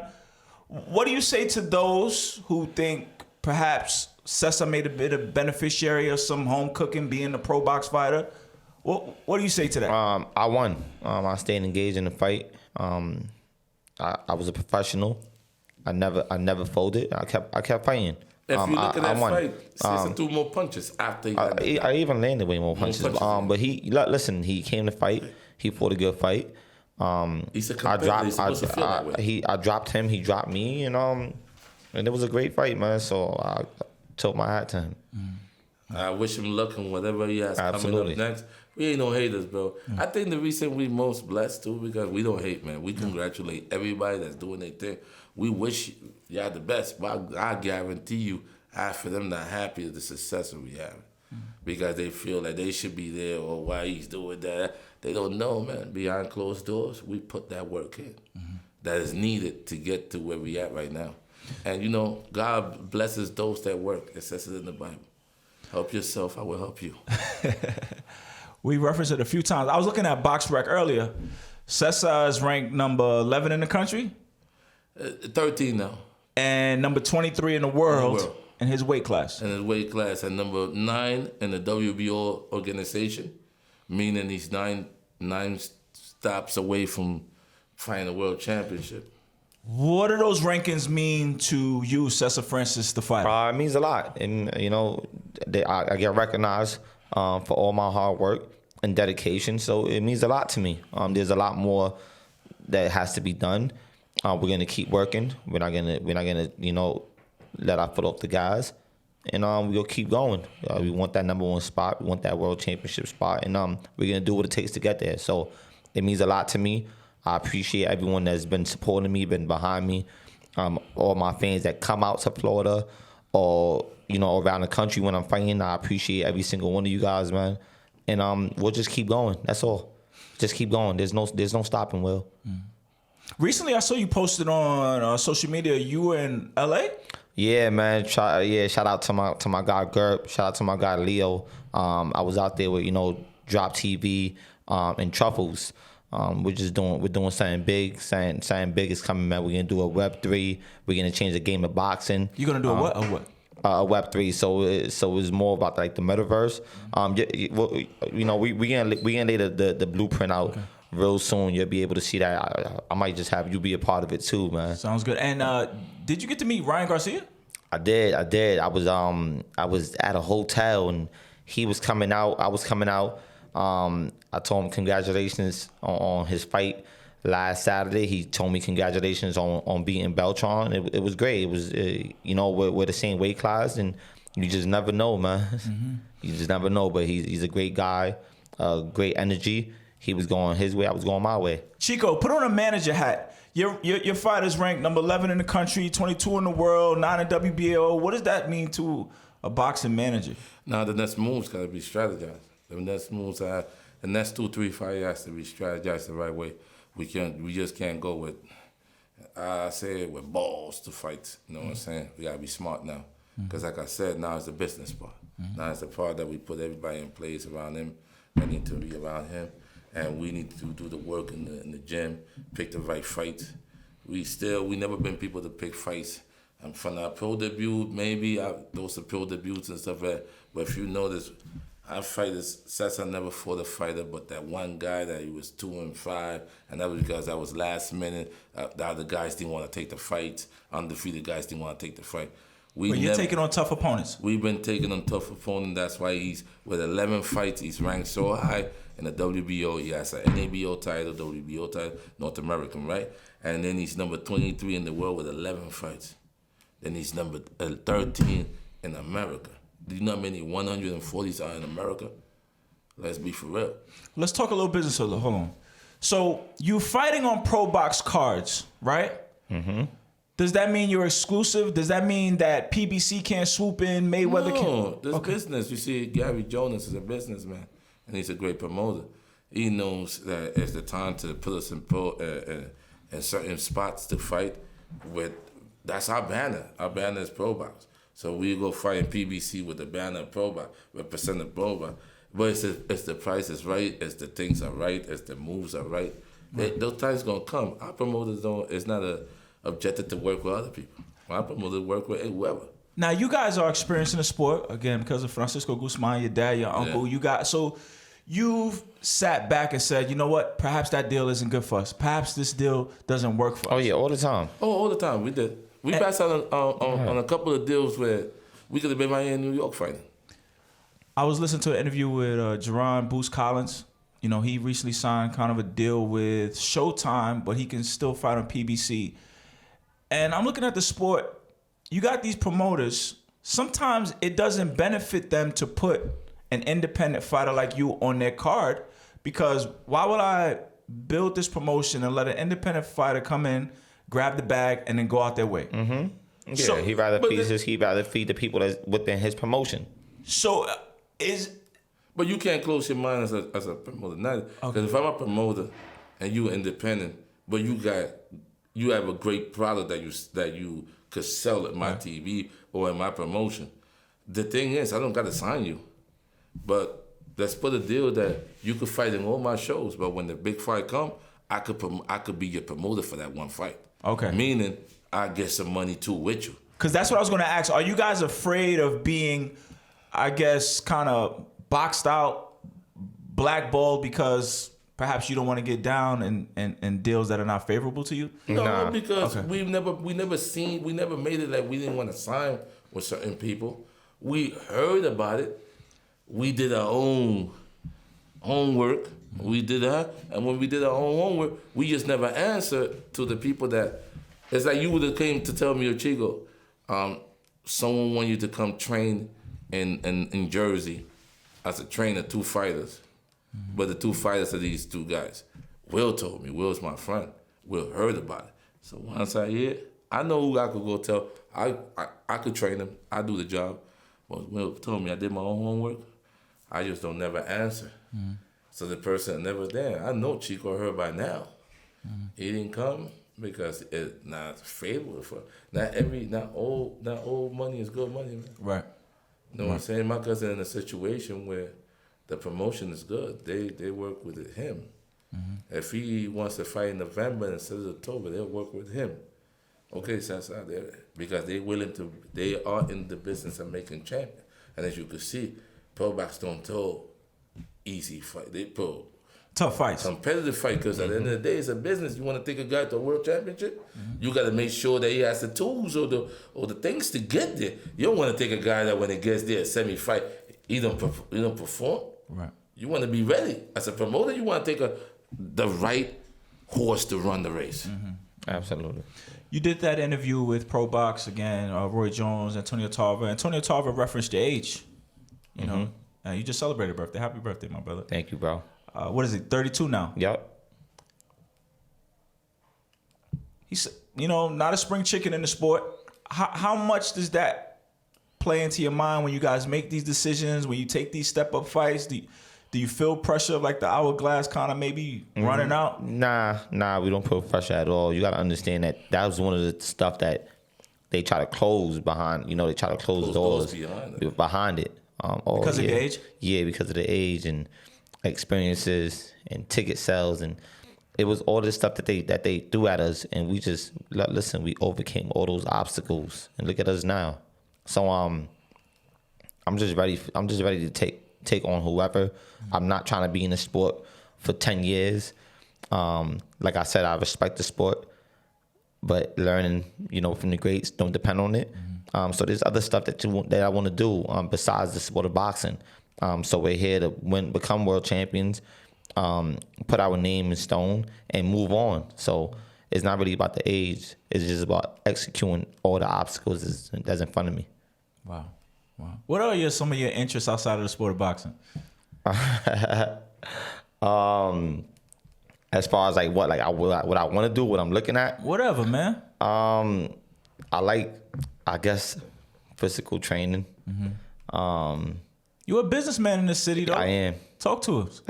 What do you say to those who think perhaps Cesar made a bit of beneficiary of some home cooking being a pro box fighter? What do you say to that? I won. I stayed engaged in the fight. I was a professional. I never folded. I kept fighting. If you look at that fight, Cesar threw more punches after he I even landed way more punches. But he came to fight. He fought a good fight. He's a competitor. He's supposed to feel that way. I dropped him. He dropped me, and it was a great fight, man. So I took my hat to him. I wish him luck in whatever he has coming up next. We ain't no haters, bro. I think the reason we most blessed too because we don't hate, man. We congratulate everybody that's doing their thing. We wish y'all the best, but I guarantee you, half of them not happy with the success that we have because they feel like they should be there or why he's doing that. They don't know, man. Behind closed doors, we put that work in that is needed to get to where we at right now. And God blesses those that work. It says it in the Bible. Help yourself, I will help you. We referenced it a few times. I was looking at BoxRec earlier. Cesar is ranked number 11 in the country. 13 now. And number 23 in the world in his weight class. In his weight class. And number 9 in the WBO organization, meaning he's nine stops away from fighting a world championship. What do those rankings mean to you, Cesar Francis, the fighter? It means a lot. And, I get recognized for all my hard work and dedication. So it means a lot to me. There's a lot more that has to be done. We're gonna keep working. We're not gonna let our foot off the gas, and we're gonna keep going. We want that number 1 spot. We want that world championship spot, and we're gonna do what it takes to get there. So it means a lot to me. I appreciate everyone that's been supporting me, been behind me. All my fans that come out to Florida, or around the country when I'm fighting. I appreciate every single one of you guys, man. And we'll just keep going. That's all. Just keep going. There's no stopping, Will. Recently, I saw you posted on social media. You were in LA. Yeah, man. Shout out to my guy Gerb. Shout out to my guy Leo. I was out there with Drop TV and Truffles. We're doing something big. Something big is coming, man. We're gonna do a Web3. We're gonna change the game of boxing. You're gonna do a what? A what? Web3. So it's more about like the metaverse. We gonna lay the blueprint out real soon. You'll be able to see that. I might just have you be a part of it too, man. Sounds good. And did you get to meet Ryan Garcia? I did. I was at a hotel and he was coming out. I was coming out. I told him congratulations on his fight last Saturday. He told me congratulations on beating Beltran. It was great. It was we're the same weight class, and you just never know, man. Mm-hmm. You just never know. But he's a great guy, great energy. He was going his way. I was going my way. Chico, put on a manager hat. Your fighter's ranked number 11 in the country, 22 in the world, 9 in WBO. What does that mean to a boxing manager? Now the next move's got to be strategized. The next moves the next 2-3 fights has to be strategized the right way. We just can't go with with balls to fight. You know what I'm saying? We gotta be smart now. Because like I said, now it's the business part. Now it's the part that we put everybody in place around him. I need to be around him. And we need to do the work in the gym, pick the right fights. We never been people to pick fights. And from our pro debut, maybe those are pro debuts and stuff like that. But if you notice, our fighters, Cesar never fought a fighter, but that one guy that he was 2-5, and that was because that was last minute. The other guys didn't want to take the fight. Undefeated guys didn't want to take the fight. But you're taking on tough opponents. We've been taking on tough opponents. That's why he's with 11 fights. He's ranked so high in the WBO. He has an NABO title, WBO title, North American, right? And then he's number 23 in the world with 11 fights. Then he's number 13 in America. Do you know how many 140s are in America? Let's be for real. Let's talk a little business. Hold on. So you're fighting on ProBox cards, right? Mm-hmm. Does that mean you're exclusive? Does that mean that PBC can't swoop in, Mayweather can't? No, this business. You see, Gary Jonas is a businessman, and he's a great promoter. He knows that it's the time to put us in certain spots to fight with. That's our banner. Our banner is ProBox. So we go fight in PBC with the banner of ProBox, representing ProBox. But it's the price is right, it's the things are right, it's the moves are right. Those times gonna come. Our promoters it's not a objective to work with other people. Our promoters work with whoever. Now you guys are experiencing the sport again because of Francisco Guzman, your dad, your uncle. Yeah. You've sat back and said, you know what? Perhaps that deal isn't good for us. Perhaps this deal doesn't work for us. Oh yeah, all the time. Oh, all the time. We did. We passed out on a couple of deals where we could have been right here in New York fighting. I was listening to an interview with Jerron Boost Collins. He recently signed kind of a deal with Showtime, but he can still fight on PBC. And I'm looking at the sport. You got these promoters. Sometimes it doesn't benefit them to put an independent fighter like you on their card, because why would I build this promotion and let an independent fighter come in, grab the bag, and then go out their way? Mm-hmm. Yeah, so, he'd rather feed the people that's within his promotion. So But you can't close your mind as a promoter. Because if I'm a promoter and you're independent, but you have a great product that you could sell at my TV or in my promotion. The thing is, I don't got to sign you, but let's put a deal that you could fight in all my shows. But when the big fight come, I could be your promoter for that one fight. Okay. Meaning I get some money too with you. Because that's what I was going to ask. Are you guys afraid of being, I guess, kind of boxed out, blackballed because perhaps you don't want to get down in deals that are not favorable to you? No, because we never made it like we didn't want to sign with certain people. We heard about it. We did our own homework. We did that, and when we did our own homework, we just never answered to the people that. It's like you would have came to tell me, or Chico, someone want you to come train in Jersey as a trainer, 2 fighters. Mm-hmm. But the 2 fighters are these 2 guys. Will told me. Will's my friend. Will heard about it. So once I hear, I know who I could go tell. I could train him. I do the job. But Will told me I did my own homework. I just don't never answer. So the person never there. I know Chico heard by now. He didn't come because it's not favorable for not all money is good money, man. Right. You know what I'm saying? My cousin in a situation where the promotion is good. They work with him. If he wants to fight in November instead of October, they'll work with him. Okay, so that's out there because they are in the business of making champion. And as you can see, ProBox don't throw easy fight. They throw Tough fights. competitive fight because at the end of the day, it's a business. You want to take a guy to a world championship, you got to make sure that he has the tools or the things to get there. You don't want to take a guy that when he gets there, semi-fight, he don't perform. Right. You want to be ready. As a promoter, you want to take the right horse to run the race. Absolutely. You did that interview with ProBox again, Roy Jones, Antonio Tarver. Antonio Tarver referenced your age. You know, you just celebrated birthday. Happy birthday, my brother. Thank you, bro. What is it? 32 now. Yep. He's, not a spring chicken in the sport. How much does that play into your mind when you guys make these decisions? When you take these step up fights, do you feel pressure of like the hourglass kind of maybe running out? Nah, we don't put pressure at all. You got to understand that was one of the stuff that they try to close behind. They try to close doors behind it. Because of the age? Yeah, because of the age and experiences and ticket sales, and it was all this stuff that they threw at us, and we just listen. We overcame all those obstacles, and look at us now. So I'm just ready. I'm just ready to take on whoever. I'm not trying to be in the sport for 10 years. Like I said, I respect the sport, but learning, from the greats don't depend on it. So there's other stuff that I want to do besides the sport of boxing. So we're here to become world champions, put our name in stone, and move on. So it's not really about the age. It's just about executing all the obstacles that's in front of me. Wow. What are some of your interests outside of the sport of boxing? As far as what I want to do, what I'm looking at. Whatever, man. I like, I guess, physical training. You're a businessman in this city, though. I am. Talk to us.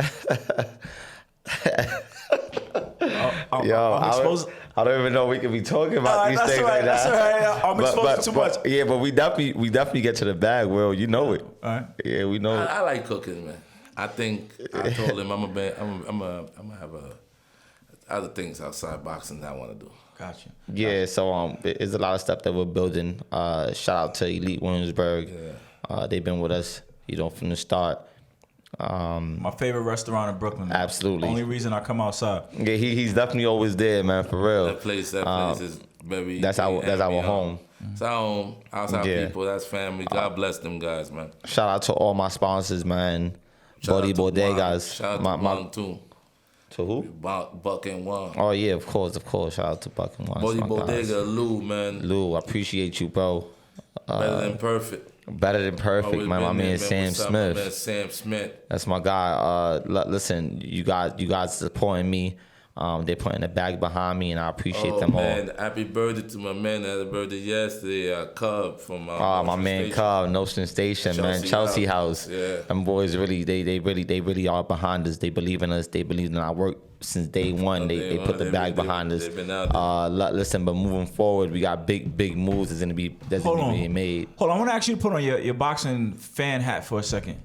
I don't even know we could be talking about these things like that. That's all right. I'm exposed too much. Yeah, but we definitely get to the bag, Will. You know it. All right. Yeah, we know it. I like cooking, man. I think I told him I'm gonna have other things outside boxing that I want to do. Gotcha. Yeah, so there's a lot of stuff that we're building. Shout out to Elite Williamsburg. Yeah. They've been with us, from the start. My favorite restaurant in Brooklyn. Absolutely. Only reason I come outside. Yeah, he's definitely always there, man, for real. That place is very. That's our home. It's our home. Outside people, that's family. God bless them guys, man. Shout out to all my sponsors, man. Bodie Bodegas. Shout out to Juan too. To who? Buck and Juan. Oh yeah, of course. Shout out to Buck and Juan. Bodie Bodega, Lou, man. Lou, I appreciate you, bro. Better than perfect. Better than perfect, man. My man Sam Smith. Man, Sam Smith. That's my guy. Listen, you guys supporting me. They're putting a bag behind me, and I appreciate them all. Happy birthday to my man that had a birthday yesterday, Cub from my man Station. Cub, Notion Station, Chelsea House. Yeah. Them boys really, they really are behind us. They believe in us. They believe in our work since day one. They put the bag behind us. They've been out there. Listen, but moving forward, we got big moves that's gonna be made. Hold on, I want to ask you to put on your boxing fan hat for a second.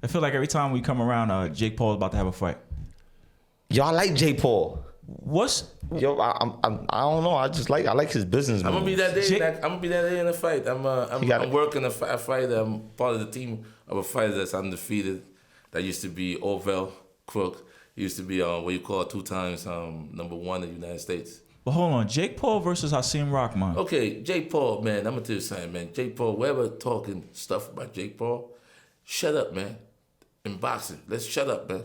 I feel like every time we come around, Jake Paul is about to have a fight. Yo, I like Jake Paul. Yo, I don't know. I like his business. I'm gonna be that day. In a fight. I'm working a fight. I'm part of the team of a fighter that's undefeated. That used to be Orville Crook. He used to be what you call 2 times number 1 in the United States. But hold on, Jake Paul versus Hasim Rahman. Okay, Jake Paul, man. I'm gonna tell you something, man. Jake Paul. Whoever talking stuff about Jake Paul, shut up, man. In boxing, let's shut up, man.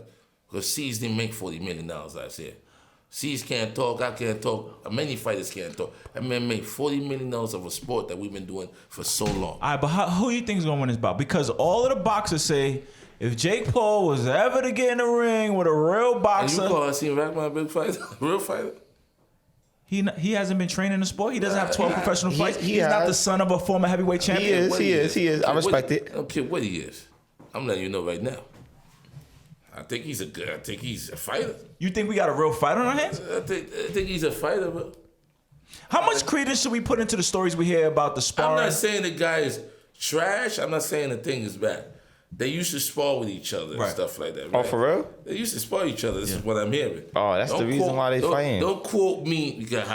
Because C's didn't make $40 million last year. C's can't talk, I can't talk. Many fighters can't talk. That man made $40 million of a sport that we've been doing for so long. All right, but who do you think is going to win this bout? Because all of the boxers say if Jake Paul was ever to get in the ring with a real boxer... And you call Hasim Rahman a big fighter? Real fighter? He hasn't been training in the sport. He doesn't have 12 professional fights. He's not has. the son of a former heavyweight champion. He is. I respect it. I don't care what he is. I'm letting you know right now. I think he's a fighter. You think we got a real fight on our hands? I think he's a fighter, bro. How much credence should we put into the stories we hear about the sparring? I'm not saying the guy is trash. I'm not saying the thing is bad. They used to spar with each other and stuff like that. Right? Oh, for real? They used to spar each other. This is what I'm hearing. Oh, that's the reason why they fighting. Don't quote me because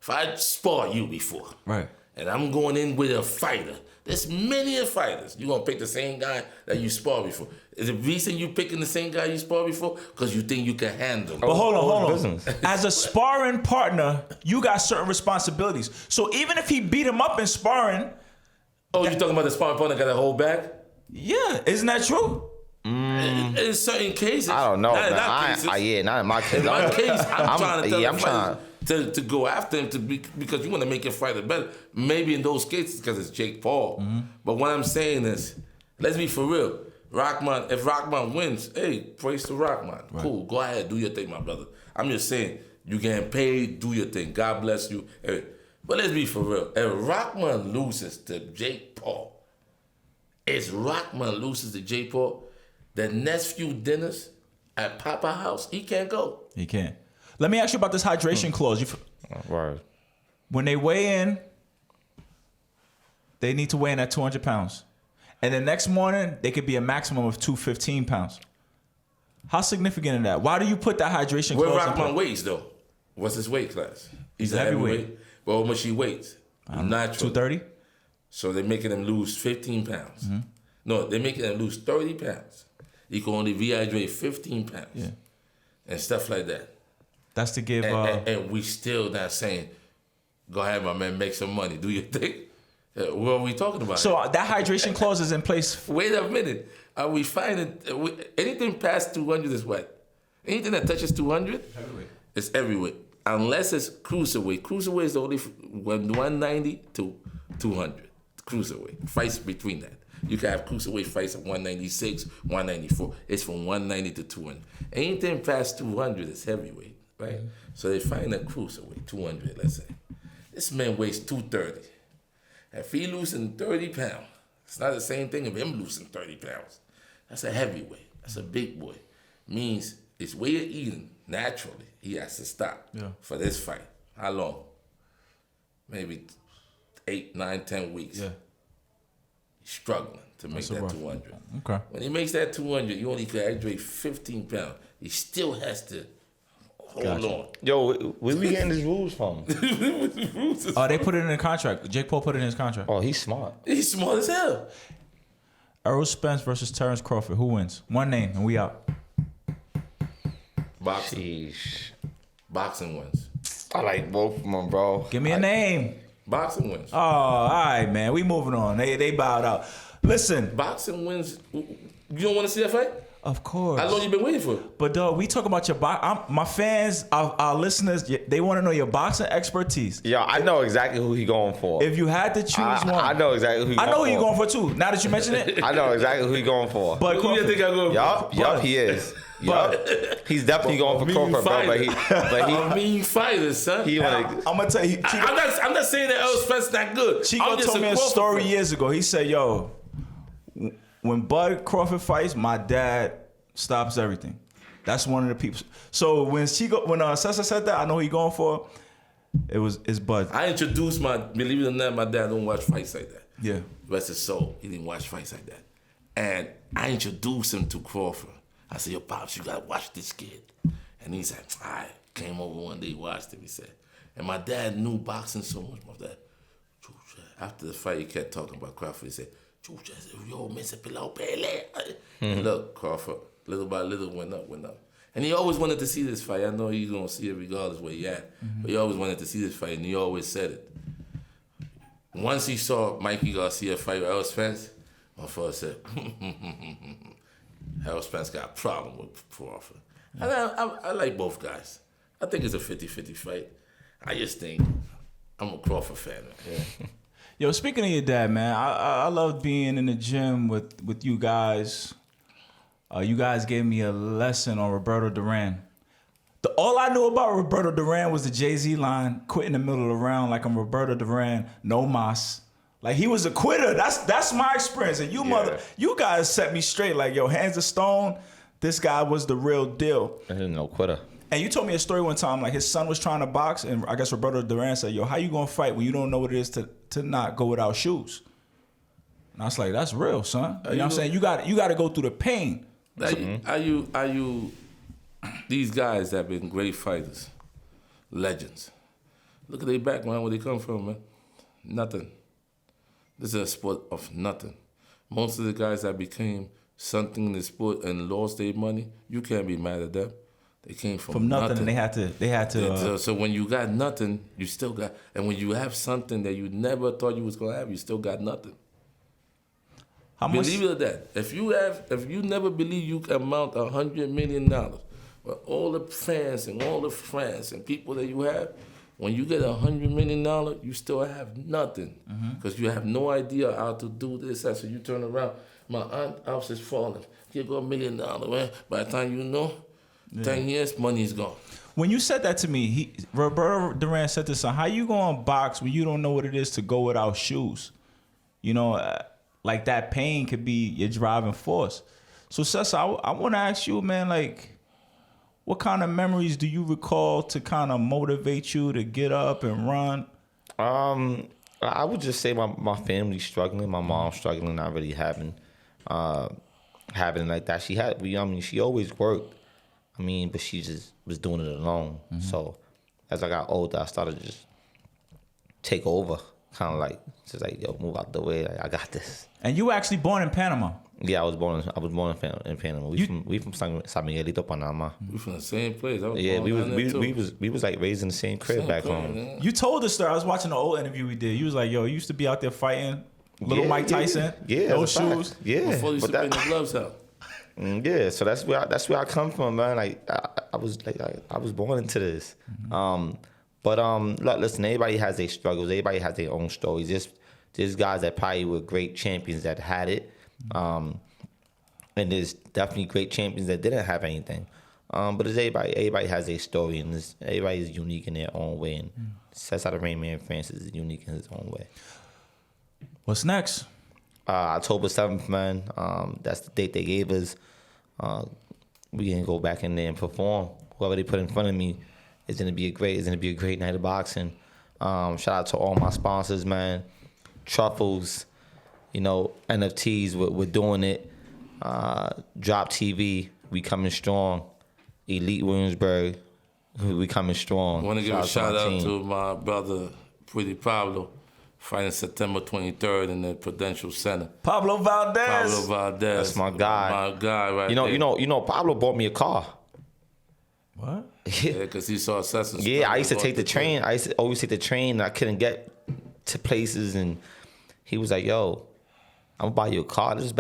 if I spar you before, Right. and I'm going in with a fighter, there's many fighters. You're going to pick the same guy that you sparred before. Is the reason you picking the same guy you sparred before? Because you think you can handle him. But hold on. Business. As a sparring partner, you got certain responsibilities. So even if he beat him up in sparring, Oh, you talking about the sparring partner got to hold back? yeah, isn't that true? In certain cases. I don't know. Not in man. our cases. Not in my case. In my case, I'm trying to tell I'm the trying. fighter to go after him because you want to make your fighter better. Maybe in those cases because it's Jake Paul. But what I'm saying is, let's be for real. Rockman, if Rockman wins, hey, praise to Rockman. Right. Cool, go ahead, do your thing, my brother. I'm just saying, you getting paid, do your thing. God bless you. Hey, but let's be for real. If Rockman loses to Jake Paul, the next few dinners at Papa House, he can't go. He can't. Let me ask you about this hydration clause. Word. When they weigh in, they need to weigh in at 200 pounds. And the next morning, they could be a maximum of 215 pounds. How significant is that? Why do you put that hydration Where clause in Rockman place? weighs, though? What's his weight class? He's a heavyweight. heavyweight. Well, how much he weighs? Natural. 230? So they're making him lose 15 pounds. No, they're making him lose 30 pounds. He can only rehydrate 15 pounds. Yeah. And stuff like that. That's to give... And we still not saying, go ahead, my man, make some money. Do your thing. What are we talking about? So that hydration clause is in place. Wait a minute. Are we finding... anything past 200 is what? Anything that touches 200? Heavyweight. It's heavyweight. Unless it's cruiserweight. Cruiserweight is only from 190 to 200. Cruiserweight. Fights between that. You can have cruiserweight fights at 196, 194. It's from 190 to 200. Anything past 200 is heavyweight, right? So they find a cruiserweight, 200, let's say. This man weighs 230. If he losing 30 pounds, it's not the same thing if him losing 30 pounds. That's a heavyweight. That's a big boy. Means his way of eating, naturally, he has to stop for this fight. How long? Maybe 8, 9, 10 weeks. Yeah. He's struggling to make that 200. Okay. When he makes that 200, you only can hydrate 15 pounds. He still has to hold on. Yo, where we getting these rules from? Oh, they put it in the contract. Jake Paul put it in his contract. Oh, he's smart. He's smart as hell. Errol Spence versus Terrence Crawford. Who wins? One name and we out. Boxing. Sheesh. Boxing wins. I like both of them, bro. Give me a name. Boxing wins. Oh, all right, man. We moving on. They bowed out. Listen. Boxing wins. You don't want to see that fight? Of course. How long you been waiting for it? But dog, we talk about your my fans, our listeners. They want to know your boxing expertise. Yo, I know exactly who he going for. If you had to choose one, I know exactly who he going for. I know who you're going for too. Now that you mention it, I know exactly who he going for. but Who you think I'm going for? Yup, he is. Yup. He's definitely going for Crawford, bro. But A mean fighter, son. he I'm gonna tell you. I'm not saying that Errol Spence not good. Chico I'm just told me a Crawford story fan. years ago. He said, "Yo, when Bud Crawford fights, my dad stops everything." That's one of the people. So when Cesar said that, I know who he going for. It's Bud. I introduced believe it or not, my dad don't watch fights like that. Yeah. Rest his soul. He didn't watch fights like that. And I introduced him to Crawford. I said, yo, Pops, you gotta watch this kid. And he said, I came over one day, watched him, he said. And my dad knew boxing so much. My dad, after the fight, he kept talking about Crawford. He said, yo, Mr. Pilau Pele. And look, Crawford, little by little, went up. And he always wanted to see this fight. I know he's gonna see it regardless where he at. But he always wanted to see this fight, and he always said it. Once he saw Mikey Garcia fight with Errol Spence, my father said, Errol Spence got a problem with Crawford. And I like both guys. I think it's a 50-50 fight. I just think I'm a Crawford fan. Yeah. Yo, speaking of your dad, man, I love being in the gym with you guys. You guys gave me a lesson on Roberto Duran. All I knew about Roberto Duran was the Jay-Z line, quit in the middle of the round like I'm Roberto Duran, no mas. Like, he was a quitter. That's my experience. And you guys set me straight. Like, yo, hands of stone, this guy was the real deal. I didn't know quitter. And you told me a story one time, like his son was trying to box, and I guess Roberto Duran said, yo, how you gonna fight when you don't know what it is to not go without shoes? And I was like, that's real, son. You know what I'm saying? You got to go through the pain. Are you these guys that have been great fighters, legends? Look at their background, where they come from, man. Nothing. This is a sport of nothing. Most of the guys that became something in the sport and lost their money, you can't be mad at them. They came from nothing. And they had to. So when you got nothing, you still got. And when you have something that you never thought you was gonna have, you still got nothing. Believe it or that. If you never believe you can amount $100 million, but all the fans and all the friends and people that you have, when you get $100 million, you still have nothing because you have no idea how to do this. So you turn around, my aunt's house is falling. Here go $1 million, man. By the time you know, 10 years, money's gone. When you said that to me, Roberto Duran said to son, how you going to box when you don't know what it is to go without shoes? You know, like that pain could be your driving force. So, Cesar, I want to ask you, man, like, what kind of memories do you recall to kind of motivate you to get up and run? I would just say my family's struggling, my mom's struggling, not really having like that. She always worked. But she just was doing it alone. So as I got older, I started to just take over, kind of like just like, yo, move out the way. Like, I got this. And you were actually born in Panama. Yeah, I was born in Panama. We from San Miguelito, Panama. We from the same place. We was like raised in the same crib back home. Man. You told the story. I was watching the old interview we did. You was like, yo, you used to be out there fighting little Mike Tyson. Yeah, no shoes. Yeah, before you used to bring the gloves out. Yeah, so that's where I come from, man. Like I was born into this. But look, listen, everybody has their struggles. Everybody has their own stories. There's guys that probably were great champions that had it. And there's definitely great champions that didn't have anything. But everybody has their story, and everybody is unique in their own way. And Cesar Rainman Francis is unique in his own way. What's next? October 7th, man. That's the date they gave us. We can go back in there and perform. Whoever they put in front of me is gonna be a great night of boxing. Shout out to all my sponsors, man. Truffles, NFTs, we're doing it. Drop TV, we coming strong. Elite Williamsburg, we coming strong. I want to give a shout out to my brother, Pretty Pablo, fighting September 23rd in the Prudential Center. Pablo Valdez. That's my guy. My guy right there. You know, Pablo bought me a car. What? Yeah, because he saw Cesar. Yeah, I used to take the train. I used to always take the train, and I couldn't get to places, and he was like, yo, I'm gonna buy you a car. This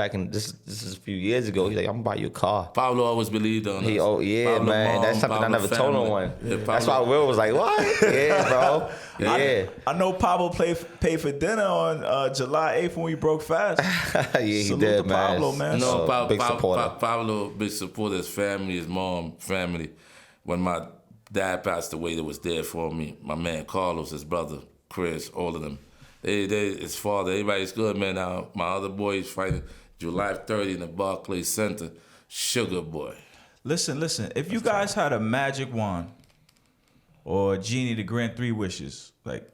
is a few years ago. He's like, I'm gonna buy you a car. Pablo always believed on us. Pablo, man. That's something Pablo I never told no one. Yeah, that's why Will was like, what? Yeah, bro. Yeah. I know Pablo paid for dinner on July 8th when we broke fast. Yeah, he Salute did, to man. Pablo, man. No, big supporter. Pablo, big supporter, his family, his mom, family. When my dad passed away, they was there for me. My man Carlos, his brother, Chris, all of them. His father, everybody's good, man. Now, my other boy is fighting July 30 in the Barclays Center. Sugar boy. Listen. If you guys had a magic wand or a genie to grant 3 wishes, like,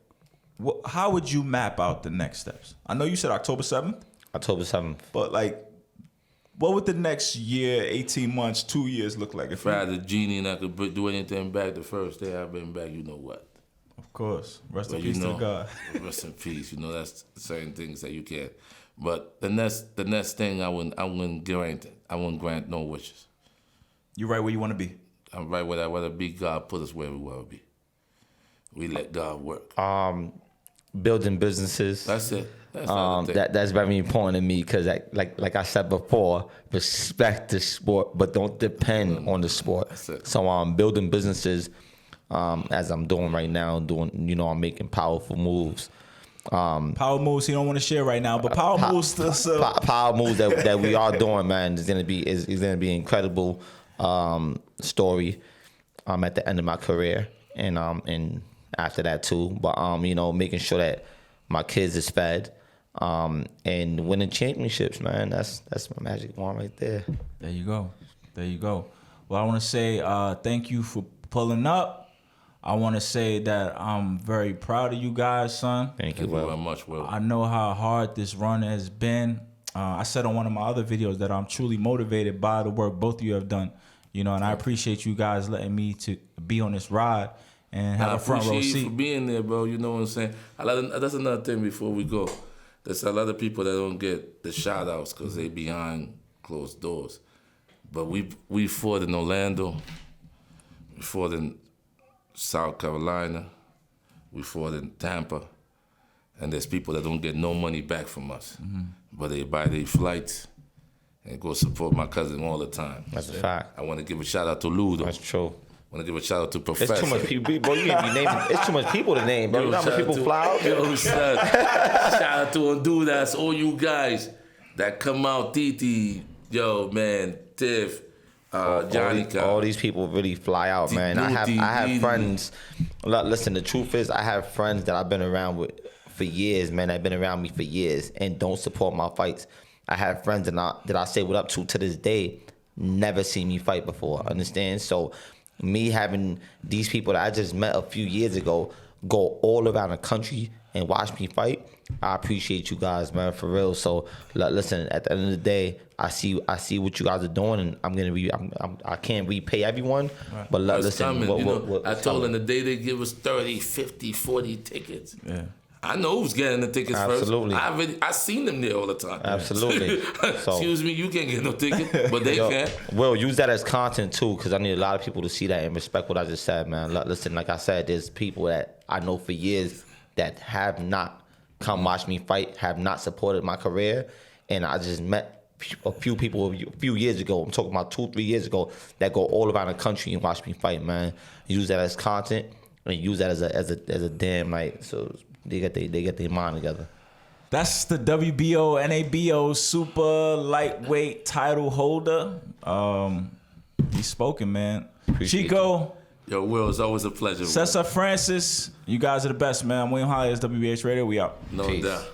how would you map out the next steps? I know you said October 7th. October 7th. But, like, what would the next year, 18 months, 2 years look like? If I had a genie and I could do anything back the first day I've been back, you know what? Of course. Rest in But peace to God. Rest in peace. That's certain things that you can't. But the next thing I wouldn't grant it. I wouldn't grant no wishes. You right where you want to be. I'm right where I want to be. God put us where we want to be. We let God work. Building businesses. That's it. That's very important to me because, like I said before, respect the sport, but don't depend on the sport. That's it. So I'm building businesses, as I'm doing right now. I'm making powerful moves. Power moves he don't want to share right now, but power moves still. Power moves that we are doing, man, is gonna be incredible story. at the end of my career, and after that too. But you know, making sure that my kids is fed, and winning championships, man. That's my magic wand right there. There you go. There you go. Well, I want to say thank you for pulling up. I want to say that I'm very proud of you guys, son. Thank you, Thank you Will. very much, Will. I know how hard this run has been. I said on one of my other videos that I'm truly motivated by the work both of you have done. You know, and I appreciate you guys letting me to be on this ride and have a front row I appreciate seat. you for being there, bro. You know what I'm saying? That's another thing before we go. There's a lot of people that don't get the shout outs because they behind closed doors. But we fought in Orlando. We fought in South Carolina. We fought in Tampa. And there's people that don't get no money back from us. But they buy their flights and go support my cousin all the time. That's a fact. I want to give a shout out to Ludo. That's true. I want to give a shout out to Professor. It's too much people, bro. You can't be naming. It's too much people to name, bro. You know how many people fly out? Yo, son. Shout out to Honduras, all you guys that come out, Titi, yo, man, Tiff, Johnny. All these people really fly out, man. I have friends. Look, listen, the truth is, I have friends that I've been around with for years, man. They've been around me for years and don't support my fights. I have friends that I say what up to this day, never seen me fight before. Understand? So, me having these people that I just met a few years ago go all around the country and watch me fight, I appreciate you guys, man, for real. So, listen, at the end of the day, I see what you guys are doing, and I can't repay everyone, right. But listen, I told them the day they give us 30, 50, 40 tickets. Yeah. I know who's getting the tickets Absolutely. first. I seen them there all the time. Absolutely. So, excuse me, you can't get no ticket, but they can. Well, use that as content too, because I need a lot of people to see that and respect what I just said, man. Listen, like I said, there's people that I know for years that have not come watch me fight, have not supported my career, and I just met a few people a few years ago. I'm talking about 2-3 years ago that go all around the country and watch me fight, man. Use that as content and use that as a damn like so. They get their mind together. That's the WBO NABO super lightweight title holder. He's spoken, man. Appreciate Chico. Yo, Will, it's always a pleasure. Cesar Francis. You guys are the best, man. William Holley is WBH Radio. We out. No Peace. doubt.